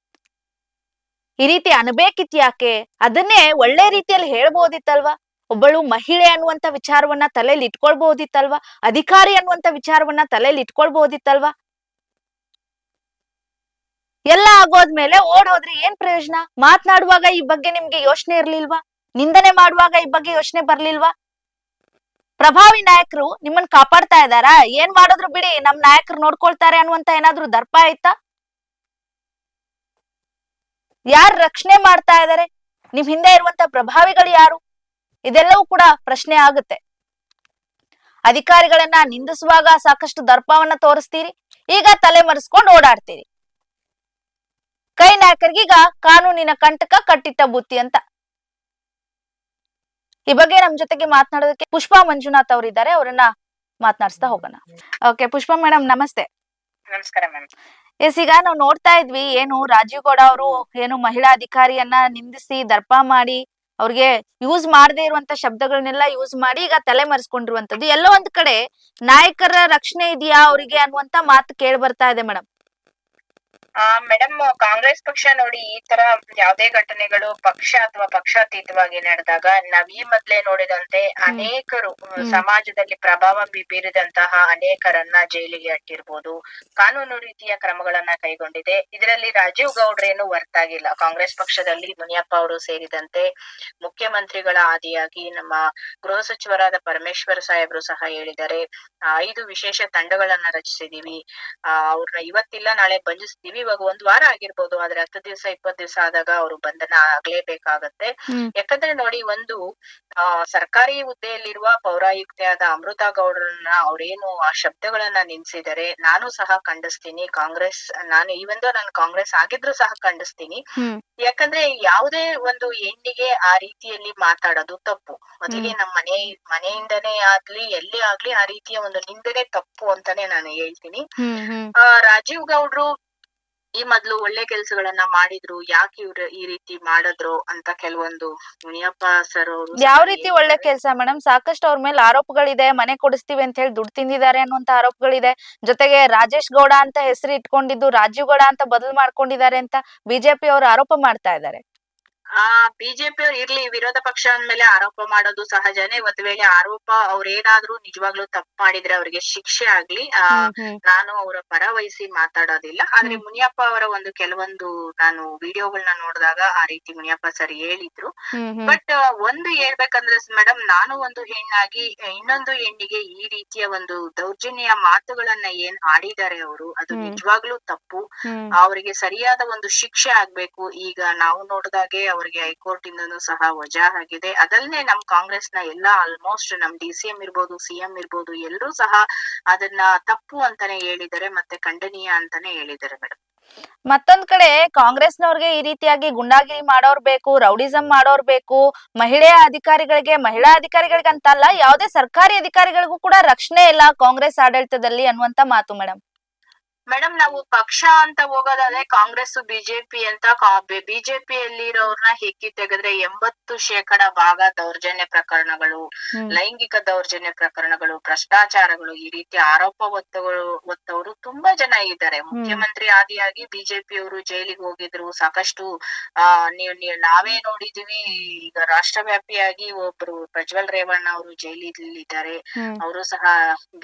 ಈ ರೀತಿ ಅನ್ಬೇಕಿತ್ ಯಾಕೆ? ಅದನ್ನೇ ಒಳ್ಳೆ ರೀತಿಯಲ್ಲಿ ಹೇಳ್ಬೋದಿತ್ತಲ್ವಾ? ಒಬ್ಬಳು ಮಹಿಳೆ ಅನ್ನುವಂತ ವಿಚಾರವನ್ನ ತಲೆಯಲ್ಲಿ ಇಟ್ಕೊಳ್ಬಹುದಿತ್ತಲ್ವಾ? ಅಧಿಕಾರಿ ಅನ್ನುವಂತ ವಿಚಾರವನ್ನ ತಲೆಯಲ್ಲಿ ಇಟ್ಕೊಳ್ಬಹುದಿತ್ತಲ್ವಾ? ಎಲ್ಲ ಆಗೋದ್ಮೇಲೆ ಓಡ್ ಹೋದ್ರೆ ಏನ್ ಪ್ರಯೋಜನ? ಮಾತನಾಡುವಾಗ ಈ ಬಗ್ಗೆ ನಿಮ್ಗೆ ಯೋಚನೆ ಇರ್ಲಿಲ್ವಾ? ನಿಂದನೆ ಮಾಡುವಾಗ ಈ ಬಗ್ಗೆ ಯೋಚನೆ ಬರ್ಲಿಲ್ವಾ? ಪ್ರಭಾವಿ ನಾಯಕರು ನಿಮ್ಮನ್ನ ಕಾಪಾಡ್ತಾ ಇದ್ದಾರಾ? ಏನ್ ಮಾಡಿದ್ರು ಬಿಡಿ, ನಮ್ ನಾಯಕರು ನೋಡ್ಕೊಳ್ತಾರೆ ಅನ್ನುವಂತ ಏನಾದ್ರು ದರ್ಪ ಆಯ್ತಾ? ಯಾರು ರಕ್ಷಣೆ ಮಾಡ್ತಾ ಇದಾರೆ? ನಿಮ್ ಹಿಂದೆ ಇರುವಂತ ಪ್ರಭಾವಿಗಳು ಯಾರು? ಇದೆಲ್ಲವೂ ಕೂಡ ಪ್ರಶ್ನೆ ಆಗುತ್ತೆ. ಅಧಿಕಾರಿಗಳನ್ನ ನಿಂದಿಸುವಾಗ ಸಾಕಷ್ಟು ದರ್ಪವನ್ನ ತೋರಿಸ್ತೀರಿ, ಈಗ ತಲೆ ಮರೆಸ್ಕೊಂಡು ಓಡಾಡ್ತೀರಿ. ಕೈ ನಾಯಕರಿಗೀಗ ಕಾನೂನಿನ ಕಂಟಕ ಕಟ್ಟಿಟ್ಟ ಬುತ್ತಿ ಅಂತ. ಈ ಬಗ್ಗೆ ನಮ್ ಜೊತೆಗೆ ಮಾತನಾಡೋದಕ್ಕೆ ಪುಷ್ಪಾ ಮಂಜುನಾಥ್ ಅವರಿದ್ದಾರೆ, ಅವರನ್ನ ಮಾತನಾಡಿಸ್ತಾ ಹೋಗೋಣ. ಓಕೆ, ಪುಷ್ಪಾ ಮೇಡಮ್ ನಮಸ್ತೆ. ನಮಸ್ಕಾರ ಮ್ಯಾಮ್. ಎಸ್, ಈಗ ನಾವು ನೋಡ್ತಾ ಇದ್ವಿ, ಏನು ರಾಜೀವ್ ಗೌಡ ಅವರು ಏನು ಮಹಿಳಾ ಅಧಿಕಾರಿಯನ್ನ ನಿಂದಿಸಿ ದರ್ಪ ಮಾಡಿ ಅವ್ರಿಗೆ ಯೂಸ್ ಮಾಡದೇ ಇರುವಂತ ಶಬ್ದಗಳನ್ನೆಲ್ಲ ಯೂಸ್ ಮಾಡಿ ಈಗ ತಲೆ ಮರೆಸ್ಕೊಂಡಿರುವಂತದ್ದು. ಎಲ್ಲೋ ಒಂದ್ ಕಡೆ ನಾಯಕರ ರಕ್ಷಣೆ ಇದೆಯಾ ಅವರಿಗೆ ಅನ್ನುವಂತ ಮಾತು ಕೇಳಿ ಬರ್ತಾ ಇದೆ ಮೇಡಮ್. ಮೇಡಮ್, ಕಾಂಗ್ರೆಸ್ ಪಕ್ಷ ನೋಡಿ, ಈ ತರ ಯಾವ್ದೇ ಘಟನೆಗಳು ಪಕ್ಷ ಅಥವಾ ಪಕ್ಷಾತೀತವಾಗಿ ನಡೆದಾಗ ನಾವ್ ಈ ಮೊದ್ಲೇ ನೋಡಿದಂತೆ ಅನೇಕರು ಸಮಾಜದಲ್ಲಿ ಪ್ರಭಾವ ಬೀರಿದಂತಹ ಅನೇಕರನ್ನ ಜೈಲಿಗೆ ಅಟ್ಟಿರ್ಬೋದು, ಕಾನೂನು ರೀತಿಯ ಕ್ರಮಗಳನ್ನ ಕೈಗೊಂಡಿದೆ. ಇದರಲ್ಲಿ ರಾಜೀವ್ ಗೌಡ್ರೇನು ಹೊರತಾಗಿಲ್ಲ. ಕಾಂಗ್ರೆಸ್ ಪಕ್ಷದಲ್ಲಿ ಮುನಿಯಪ್ಪ ಅವರು ಸೇರಿದಂತೆ ಮುಖ್ಯಮಂತ್ರಿಗಳ ಆದಿಯಾಗಿ ನಮ್ಮ ಗೃಹ ಸಚಿವರಾದ ಪರಮೇಶ್ವರ್ ಸಾಹೇಬ್ರು ಸಹ ಹೇಳಿದ್ದಾರೆ, 5 ವಿಶೇಷ ತಂಡಗಳನ್ನ ರಚಿಸಿದೀವಿ, ಅವ್ರನ್ನ ಇವತ್ತಿಲ್ಲ ನಾಳೆ ಬಂಧಿಸ್ತೀವಿ. ಇವಾಗ 1 ವಾರ ಆಗಿರ್ಬೋದು, ಆದ್ರೆ 10 ದಿವಸ 20 ದಿವಸ ಆದಾಗ ಅವರು ಬಂಧನ ಆಗ್ಲೇಬೇಕಾಗತ್ತೆ. ಯಾಕಂದ್ರೆ ನೋಡಿ, ಒಂದು ಸರ್ಕಾರಿ ಹುದ್ದೆಯಲ್ಲಿರುವ ಪೌರಾಯುಕ್ತೆಯಾದ ಅಮೃತಾ ಗೌಡ್ರನ್ನ ಅವ್ರೇನು ಆ ಶಬ್ದಗಳನ್ನ ನಿಲ್ಸಿದ್ದಾರೆ, ನಾನು ಸಹ ಖಂಡಿಸ್ತೀನಿ. ನಾನು ಕಾಂಗ್ರೆಸ್ ಆಗಿದ್ರು ಸಹ ಖಂಡಿಸ್ತೀನಿ. ಯಾಕಂದ್ರೆ ಯಾವುದೇ ಒಂದು ಹೆಣ್ಣಿಗೆ ಆ ರೀತಿಯಲ್ಲಿ ಮಾತಾಡೋದು ತಪ್ಪು. ಮೊದಲಿಗೆ ನಮ್ಮ ಮನೆಯಿಂದನೇ ಆಗ್ಲಿ ಎಲ್ಲಿ ಆಗ್ಲಿ ಆ ರೀತಿಯ ಒಂದು ನಿಂದನೆ ತಪ್ಪು ಅಂತಾನೆ ನಾನು ಹೇಳ್ತೀನಿ. ರಾಜೀವ್ ಗೌಡ್ರು ಈ ಮೊದ್ಲು ಒಳ್ಳೆ ಕೆಲ್ಸಗಳನ್ನ ಮಾಡಿದ್ರು, ಯಾಕೆ ಇವ್ರು ಈ ರೀತಿ ಮಾಡಿದ್ರು ಅಂತ ಕೆಲವೊಂದು ಮುನಿಯಪ್ಪ ಸರ್ ಅವರು ಯಾವ ರೀತಿ ಒಳ್ಳೆ ಕೆಲ್ಸ ಮೇಡಮ್? ಸಾಕಷ್ಟು ಅವ್ರ ಮೇಲೆ ಆರೋಪಗಳಿದೆ, ಮನೆ ಕೊಡಿಸ್ತೀವಿ ಅಂತ ಹೇಳಿ ದುಡ್ಡು ತಿಂದಿದ್ದಾರೆ ಅನ್ನುವಂತ ಆರೋಪಗಳಿದೆ. ಜೊತೆಗೆ ರಾಜೇಶ್ ಗೌಡ ಅಂತ ಹೆಸರು ಇಟ್ಕೊಂಡಿದ್ದು ರಾಜೀವ್ ಗೌಡ ಅಂತ ಬದಲು ಮಾಡ್ಕೊಂಡಿದ್ದಾರೆ ಅಂತ ಬಿಜೆಪಿ ಅವರು ಆರೋಪ ಮಾಡ್ತಾ ಇದ್ದಾರೆ. ಬಿಜೆಪಿ ಅವ್ರು ಇರ್ಲಿ, ವಿರೋಧ ಪಕ್ಷ ಅಂದ್ಮೇಲೆ ಆರೋಪ ಮಾಡೋದು ಸಹಜನೇ. ಒಂದ್ ವೇಳೆ ಆರೋಪ ಅವ್ರೇನಾದ್ರೂ ನಿಜವಾಗ್ಲೂ ತಪ್ಪು ಮಾಡಿದ್ರೆ ಅವ್ರಿಗೆ ಶಿಕ್ಷೆ ಆಗ್ಲಿ, ನಾನು ಅವರ ಪರ ವಹಿಸಿ ಮಾತಾಡೋದಿಲ್ಲ. ಆದ್ರೆ ಮುನಿಯಪ್ಪ ಅವರ ಕೆಲವೊಂದು ನಾನು ವಿಡಿಯೋಗಳನ್ನ ನೋಡಿದಾಗ ಆ ರೀತಿ ಮುನಿಯಪ್ಪ ಸರ್ ಹೇಳಿದ್ರು. ಬಟ್ ಒಂದು ಹೇಳ್ಬೇಕಂದ್ರೆ ಮೇಡಮ್, ನಾನು ಒಂದು ಹೆಣ್ಣಾಗಿ ಇನ್ನೊಂದು ಹೆಣ್ಣಿಗೆ ಈ ರೀತಿಯ ಒಂದು ದೌರ್ಜನ್ಯ ಮಾತುಗಳನ್ನ ಏನ್ ಆಡಿದ್ದಾರೆ ಅವರು, ಅದು ನಿಜವಾಗ್ಲೂ ತಪ್ಪು. ಅವರಿಗೆ ಸರಿಯಾದ ಒಂದು ಶಿಕ್ಷೆ ಆಗ್ಬೇಕು. ಈಗ ನಾವು ನೋಡಿದಾಗೆ ಅವರಿಗೆ ಹೈಕೋರ್ಟ್ ಇಂದನೂ ಸಹ ವಜಾ ಆಗಿದೆ. ಅದಲ್ಲದೆ ನಮ್ ಕಾಂಗ್ರೆಸ್ ನ ಎಲ್ಲಾ ಆಲ್ಮೋಸ್ಟ್ ನಮ್ DCM ಇರ್ಬೋದು, CM ಇರ್ಬೋದು, ಎಲ್ಲರೂ ಸಹ ಅದನ್ನ ತಪ್ಪು ಅಂತಾನೆ ಹೇಳಿದ್ದಾರೆ, ಮತ್ತೆ ಖಂಡನೀಯ ಅಂತಾನೆ ಹೇಳಿದ್ದಾರೆ ಮೇಡಮ್. ಮತ್ತೊಂದ್ ಕಡೆ ಕಾಂಗ್ರೆಸ್ನವ್ರಿಗೆ ಈ ರೀತಿಯಾಗಿ ಗುಂಡಾಗಿರಿ ಮಾಡೋರ್ ಬೇಕು, ರೌಡಿಸಂ ಮಾಡೋರ್ ಬೇಕು, ಮಹಿಳಾ ಅಧಿಕಾರಿಗಳಿಗೆ ಅಂತಲ್ಲ, ಯಾವುದೇ ಸರ್ಕಾರಿ ಅಧಿಕಾರಿಗಳಿಗೂ ಕೂಡ ರಕ್ಷಣೆ ಇಲ್ಲ ಕಾಂಗ್ರೆಸ್ ಆಡಳಿತದಲ್ಲಿ ಅನ್ನುವಂತ ಮಾತು ಮೇಡಮ್. ಮೇಡಮ್ ನಾವು ಪಕ್ಷ ಅಂತ ಹೋಗೋದಾದ್ರೆ ಕಾಂಗ್ರೆಸ್ ಬಿಜೆಪಿ ಅಂತ ಬಿಜೆಪಿಯಲ್ಲಿರೋರ್ನ ಹೆಕ್ಕಿ ತೆಗೆದ್ರೆ 80% ಭಾಗ ದೌರ್ಜನ್ಯ ಪ್ರಕರಣಗಳು, ಲೈಂಗಿಕ ದೌರ್ಜನ್ಯ ಪ್ರಕರಣಗಳು, ಭ್ರಷ್ಟಾಚಾರಗಳು, ಈ ರೀತಿ ಆರೋಪ ಹೊತ್ತವರು ತುಂಬಾ ಜನ ಇದ್ದಾರೆ. ಮುಖ್ಯಮಂತ್ರಿ ಆದಿಯಾಗಿ ಬಿಜೆಪಿಯವರು ಜೈಲಿಗೆ ಹೋಗಿದ್ರು ಸಾಕಷ್ಟು. ನಾವೇ ನೋಡಿದೀವಿ. ಈಗ ರಾಷ್ಟ್ರವ್ಯಾಪಿಯಾಗಿ ಒಬ್ರು ಪ್ರಜ್ವಲ್ ರೇವಣ್ಣ ಅವರು ಜೈಲಿದ್ದಾರೆ. ಅವರು ಸಹ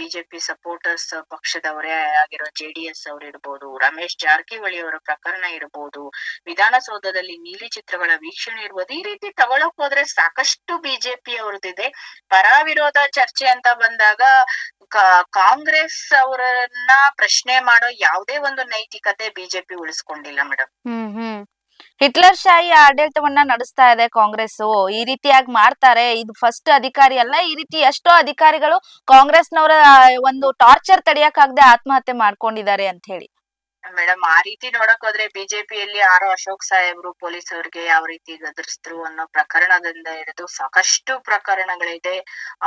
ಬಿಜೆಪಿ ಸಪೋರ್ಟರ್ಸ್ ಪಕ್ಷದವರೇ ಆಗಿರೋ JDS ಅವ್ರು ಇರ್ಬೋದು, ರಮೇಶ್ ಜಾರಕಿಹೊಳಿ ಅವರ ಪ್ರಕರಣ ಇರ್ಬೋದು, ವಿಧಾನಸೌಧದಲ್ಲಿ ನೀಲಿ ಚಿತ್ರಗಳ ವೀಕ್ಷಣೆ ಇರ್ಬೋದು. ಈ ರೀತಿ ತಗೊಳಕ್ ಹೋದ್ರೆ ಸಾಕಷ್ಟು ಬಿಜೆಪಿ ಅವ್ರದ್ದಿದೆ. ಪರ ವಿರೋಧ ಚರ್ಚೆ ಅಂತ ಬಂದಾಗ ಕಾಂಗ್ರೆಸ್ ಅವರನ್ನ ಪ್ರಶ್ನೆ ಮಾಡೋ ಯಾವುದೇ ಒಂದು ನೈತಿಕತೆ ಬಿಜೆಪಿ ಉಳಿಸ್ಕೊಂಡಿಲ್ಲ ಮೇಡಮ್. ಹಿಟ್ಲರ್ ಶಾಹಿ ಆಡಳಿತವನ್ನ ನಡೆಸ್ತಾ ಇದೆ ಕಾಂಗ್ರೆಸ್. ಈ ರೀತಿಯಾಗಿ ಮಾಡ್ತಾರೆ, ಇದು ಫಸ್ಟ್ ಅಧಿಕಾರಿ ಅಲ್ಲ. ಈ ರೀತಿ ಎಷ್ಟೋ ಅಧಿಕಾರಿಗಳು ಕಾಂಗ್ರೆಸ್ನವರ ಒಂದು ಟಾರ್ಚರ್ ತಡೆಯಕ್ಕಾಗದೆ ಆತ್ಮಹತ್ಯೆ ಮಾಡ್ಕೊಂಡಿದ್ದಾರೆ ಅಂತ ಹೇಳಿ. ಮೇಡಮ್ ಆ ರೀತಿ ನೋಡಕ್ ಹೋದ್ರೆ ಬಿಜೆಪಿಯಲ್ಲಿ ಅಶೋಕ್ ಸಾಹೇಬ್ರು ಪೊಲೀಸ್ ಅವ್ರಿಗೆ ಯಾವ ರೀತಿ ಗದರಿಸಿದ್ರು ಅನ್ನೋ ಪ್ರಕರಣದಿಂದ ಹಿಡಿದು ಸಾಕಷ್ಟು ಪ್ರಕರಣಗಳಿದೆ.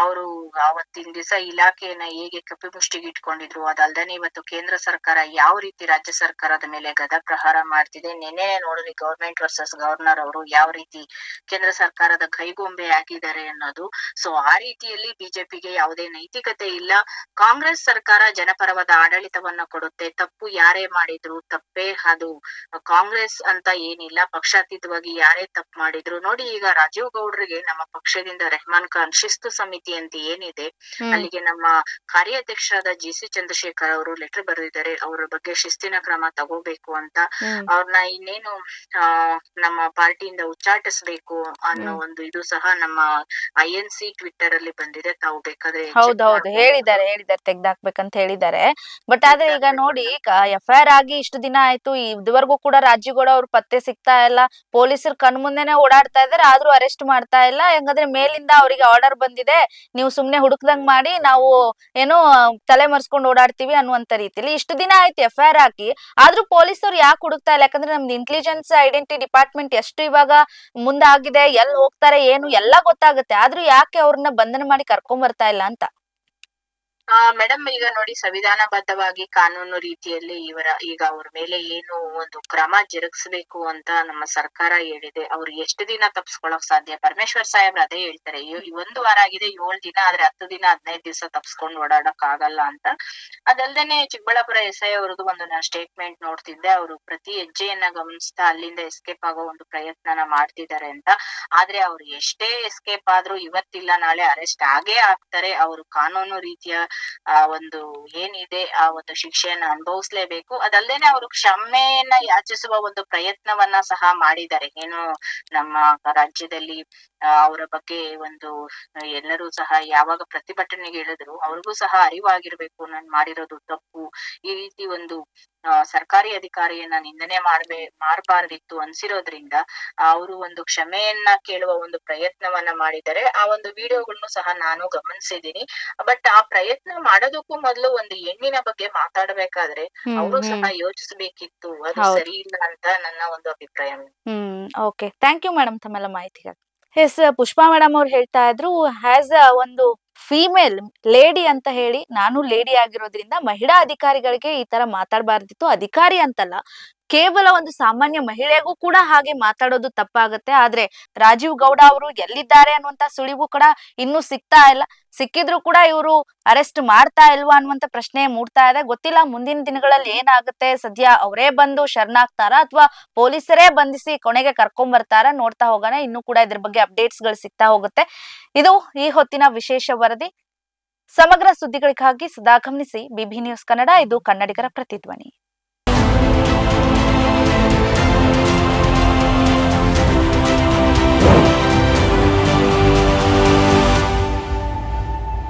ಅವರು ಆವತ್ತಿನ ದಿವಸ ಇಲಾಖೆಯನ್ನ ಹೇಗೆ ಕಪಿಮುಷ್ಟಿಗೆ ಇಟ್ಕೊಂಡಿದ್ರು, ಅದಲ್ದೇನೆ ಇವತ್ತು ಕೇಂದ್ರ ಸರ್ಕಾರ ಯಾವ ರೀತಿ ರಾಜ್ಯ ಸರ್ಕಾರದ ಮೇಲೆ ಗದಾ ಪ್ರಹಾರ ಮಾಡ್ತಿದೆ. ನೆನ್ನೆ ನೋಡಿದ್ರಿ ಗವರ್ಮೆಂಟ್ ವರ್ಸಸ್ ಗವರ್ನರ್ ಅವರು ಯಾವ ರೀತಿ ಕೇಂದ್ರ ಸರ್ಕಾರದ ಕೈಗೊಂಬೆ ಆಗಿದ್ದಾರೆ ಅನ್ನೋದು. ಸೊ ಆ ರೀತಿಯಲ್ಲಿ ಬಿಜೆಪಿಗೆ ಯಾವುದೇ ನೈತಿಕತೆ ಇಲ್ಲ. ಕಾಂಗ್ರೆಸ್ ಸರ್ಕಾರ ಜನಪರವಾದ ಆಡಳಿತವನ್ನ ಕೊಡುತ್ತೆ. ತಪ್ಪು ಯಾರೇ ಮಾಡಿದ್ರು ತಪ್ಪೇ, ಅದು ಕಾಂಗ್ರೆಸ್ ಅಂತ ಏನಿಲ್ಲ, ಪಕ್ಷಾತೀತವಾಗಿ ಯಾರೇ ತಪ್ಪು ಮಾಡಿದ್ರು. ನೋಡಿ, ಈಗ ರಾಜೀವ್ ಗೌಡ್ರಿಗೆ ನಮ್ಮ ಪಕ್ಷದಿಂದ ರೆಹಮಾನ್ ಖಾನ್ ಶಿಸ್ತು ಸಮಿತಿ ಅಂತ ಏನಿದೆ, ಅಲ್ಲಿಗೆ ನಮ್ಮ ಕಾರ್ಯಾಧ್ಯಕ್ಷರಾದ JC ಚಂದ್ರಶೇಖರ್ ಅವರು ಲೆಟರ್ ಬರೆದಿದ್ದಾರೆ. ಅವರ ಬಗ್ಗೆ ಶಿಸ್ತಿನ ಕ್ರಮ ತಗೋಬೇಕು ಅಂತ. ಅವ್ರನ್ನ ಇನ್ನೇನು ನಮ್ಮ ಪಾರ್ಟಿಯಿಂದ ಉಚ್ಚಾಟಿಸ್ಬೇಕು ಅನ್ನೋ ಒಂದು ಇದು ಸಹ ನಮ್ಮ INC ಟ್ವಿಟ್ಟರ್ ಅಲ್ಲಿ ಬಂದಿದೆ. ತಾವು ಬೇಕಾದ್ರೆ ಹೌದೌದು, ಹೇಳಿದ್ದಾರೆ ತೆಗ್ದಾಕ್ಬೇಕಂತ ಹೇಳಿದ್ದಾರೆ. ಬಟ್ ಆದ್ರೆ ಈಗ ನೋಡಿ, FIR ಆಗಿ ಇಷ್ಟು ದಿನ ಆಯ್ತು, ಇದುವರೆಗೂ ಕೂಡ ರಾಜೀವ್ಗೌಡ ಅವ್ರು ಪತ್ತೆ ಸಿಗ್ತಾ ಇಲ್ಲ. ಪೊಲೀಸರು ಕಣ್ಮುಂದೆನೆ ಓಡಾಡ್ತಾ ಇದಾರೆ, ಆದ್ರೂ ಅರೆಸ್ಟ್ ಮಾಡ್ತಾ ಇಲ್ಲ. ಹೆಂಗಂದ್ರೆ ಮೇಲಿಂದ ಅವರಿಗೆ ಆರ್ಡರ್ ಬಂದಿದೆ, ನೀವು ಸುಮ್ನೆ ಹುಡುಕ್ದಂಗ್ ಮಾಡಿ, ನಾವು ಏನೋ ತಲೆ ಮರ್ಸ್ಕೊಂಡು ಓಡಾಡ್ತೀವಿ ಅನ್ನುವಂತ ರೀತಿಯಲ್ಲಿ ಇಷ್ಟು ದಿನ ಆಯ್ತು FIR ಹಾಕಿ. ಆದ್ರೂ ಪೊಲೀಸರು ಯಾಕೆ ಹುಡುಕ್ತಾ ಇಲ್ಲ? ಯಾಕಂದ್ರೆ ನಮ್ದು ಇಂಟೆಲಿಜೆನ್ಸ್ ಐಡೆಂಟಿಟಿ ಡಿಪಾರ್ಟ್ಮೆಂಟ್ ಎಷ್ಟು ಇವಾಗ ಮುಂದಾಗಿದೆ, ಎಲ್ಲಿ ಹೋಗ್ತಾರೆ ಏನು ಎಲ್ಲ ಗೊತ್ತಾಗುತ್ತೆ. ಆದ್ರೂ ಯಾಕೆ ಅವ್ರನ್ನ ಬಂಧನ ಮಾಡಿ ಕರ್ಕೊಂಡ್ ಬರ್ತಾ ಇಲ್ಲ ಅಂತ. ಮೇಡಮ್ ಈಗ ನೋಡಿ, ಸಂವಿಧಾನಬದ್ಧವಾಗಿ ಕಾನೂನು ರೀತಿಯಲ್ಲಿ ಈಗ ಅವ್ರ ಮೇಲೆ ಏನು ಒಂದು ಕ್ರಮ ಜರುಗಿಸ್ಬೇಕು ಅಂತ ನಮ್ಮ ಸರ್ಕಾರ ಹೇಳಿದೆ. ಅವ್ರು ಎಷ್ಟು ದಿನ ತಪ್ಸ್ಕೊಳಕ್ ಸಾಧ್ಯ? ಪರಮೇಶ್ವರ್ ಸಾಹೇಬ್ರು ಅದೇ ಹೇಳ್ತಾರೆ, 1 ವಾರ ಆಗಿದೆ, 7 ದಿನ, ಆದ್ರೆ 10 ದಿನ 15 ದಿವಸ ತಪ್ಸ್ಕೊಂಡು ಓಡಾಡಕ್ ಆಗಲ್ಲ ಅಂತ. ಅದಲ್ದೇನೆ ಚಿಕ್ಕಬಳ್ಳಾಪುರ SI ಅವ್ರದ್ದು ಒಂದು ನಾನು ಸ್ಟೇಟ್ಮೆಂಟ್ ನೋಡ್ತಿದ್ದೆ. ಅವರು ಪ್ರತಿ ಹೆಜ್ಜೆಯನ್ನ ಗಮನಿಸ್ತಾ ಅಲ್ಲಿಂದ ಎಸ್ಕೇಪ್ ಆಗೋ ಒಂದು ಪ್ರಯತ್ನನ ಮಾಡ್ತಿದ್ದಾರೆ ಅಂತ. ಆದ್ರೆ ಅವ್ರು ಎಷ್ಟೇ ಎಸ್ಕೇಪ್ ಆದ್ರೂ ಇವತ್ತಿಲ್ಲ ನಾಳೆ ಅರೆಸ್ಟ್ ಆಗೇ ಆಗ್ತಾರೆ. ಅವರು ಕಾನೂನು ರೀತಿಯ ಒಂದು ಏನಿದೆ ಆ ಒಂದು ಶಿಕ್ಷೆಯನ್ನ ಅನುಭವಿಸ್ಲೇಬೇಕು. ಅದಲ್ದೇನೆ ಅವರು ಕ್ಷಮೆಯನ್ನ ಯಾಚಿಸುವ ಒಂದು ಪ್ರಯತ್ನವನ್ನ ಸಹ ಮಾಡಿದ್ದಾರೆ. ಏನು ನಮ್ಮ ರಾಜ್ಯದಲ್ಲಿ ಅವರ ಬಗ್ಗೆ ಒಂದು ಎಲ್ಲರೂ ಸಹ ಯಾವಾಗ ಪ್ರತಿಭಟನೆಗೆ ಇಳಿದ್ರು ಅವ್ರಿಗೂ ಸಹ ಅರಿವಾಗಿರ್ಬೇಕು, ನಾನ್ ಮಾಡಿರೋದು ತಪ್ಪು, ಈ ರೀತಿ ಒಂದು ಸರ್ಕಾರಿ ಅಧಿಕಾರಿಯನ್ನ ನಿಂದನೆ ಮಾಡಬಾರ್ದಿತ್ತು ಅನ್ಸಿರೋದ್ರಿಂದ ಅವರು ಒಂದು ಕ್ಷಮೆಯನ್ನ ಕೇಳುವ ಒಂದು ಪ್ರಯತ್ನವನ್ನ ಮಾಡಿದ್ದಾರೆ. ಆ ಒಂದು ವಿಡಿಯೋಗಳನ್ನು ಸಹ ನಾನು ಗಮನಿಸಿದ್ದೀನಿ. ಬಟ್ ಆ ಪ್ರಯತ್ನ ಮಾಡೋದಕ್ಕೂ ಮೊದಲು ಒಂದು ಹೆಣ್ಣಿನ ಬಗ್ಗೆ ಮಾತಾಡ್ಬೇಕಾದ್ರೆ ಅವರು ಸಹ ಯೋಚಿಸಬೇಕಿತ್ತು. ಅದು ಸರಿ ಇಲ್ಲ ಅಂತ ನನ್ನ ಒಂದು ಅಭಿಪ್ರಾಯ. ಓಕೆ, ಥ್ಯಾಂಕ್ ಯು ಮೇಡಮ್ ತಮ್ಮೆಲ್ಲ ಮಾಹಿತಿಗಾಗಿ. ಎಸ್, ಪುಷ್ಪಾ ಮೇಡಮ್ ಅವ್ರು ಹೇಳ್ತಾ ಇದ್ರು, ಆಸ್ ಒಂದು ಫೀಮೇಲ್ ಲೇಡಿ ಅಂತ ಹೇಳಿ, ನಾನು ಲೇಡಿ ಆಗಿರೋದ್ರಿಂದ ಮಹಿಳಾ ಅಧಿಕಾರಿಗಳಿಗೆ ಈ ತರ ಮಾತಾಡಬಾರ್ದಿತ್ತು. ಅಧಿಕಾರಿ ಅಂತಲ್ಲ, ಕೇವಲ ಒಂದು ಸಾಮಾನ್ಯ ಮಹಿಳೆಗೂ ಕೂಡ ಹಾಗೆ ಮಾತಾಡೋದು ತಪ್ಪಾಗುತ್ತೆ. ಆದ್ರೆ ರಾಜೀವ್ ಗೌಡ ಅವರು ಎಲ್ಲಿದ್ದಾರೆ ಅನ್ನುವಂತ ಸುಳಿವು ಕೂಡ ಇನ್ನೂ ಸಿಗ್ತಾ ಇಲ್ಲ. ಸಿಕ್ಕಿದ್ರು ಕೂಡ ಇವರು ಅರೆಸ್ಟ್ ಮಾಡ್ತಾ ಇಲ್ವಾ ಅನ್ನುವಂತ ಪ್ರಶ್ನೆ ಮೂಡ್ತಾ ಇದೆ. ಗೊತ್ತಿಲ್ಲ ಮುಂದಿನ ದಿನಗಳಲ್ಲಿ ಏನಾಗುತ್ತೆ. ಸದ್ಯ ಅವರೇ ಬಂದು ಶರಣಾಗ್ತಾರ ಅಥವಾ ಪೊಲೀಸರೇ ಬಂಧಿಸಿ ಕೊನೆಗೆ ಕರ್ಕೊಂಡ್ ಬರ್ತಾರ, ನೋಡ್ತಾ ಹೋಗೋಣ. ಇನ್ನು ಕೂಡ ಇದ್ರ ಬಗ್ಗೆ ಅಪ್ಡೇಟ್ಸ್ ಗಳು ಸಿಗ್ತಾ ಹೋಗುತ್ತೆ. ಇದು ಈ ಹೊತ್ತಿನ ವಿಶೇಷ ವರದಿ. ಸಮಗ್ರ ಸುದ್ದಿಗಳಿಗಾಗಿ ಸದಾ ಗಮನಿಸಿ BB ನ್ಯೂಸ್ ಕನ್ನಡ. ಇದು ಕನ್ನಡಿಗರ ಪ್ರತಿಧ್ವನಿ.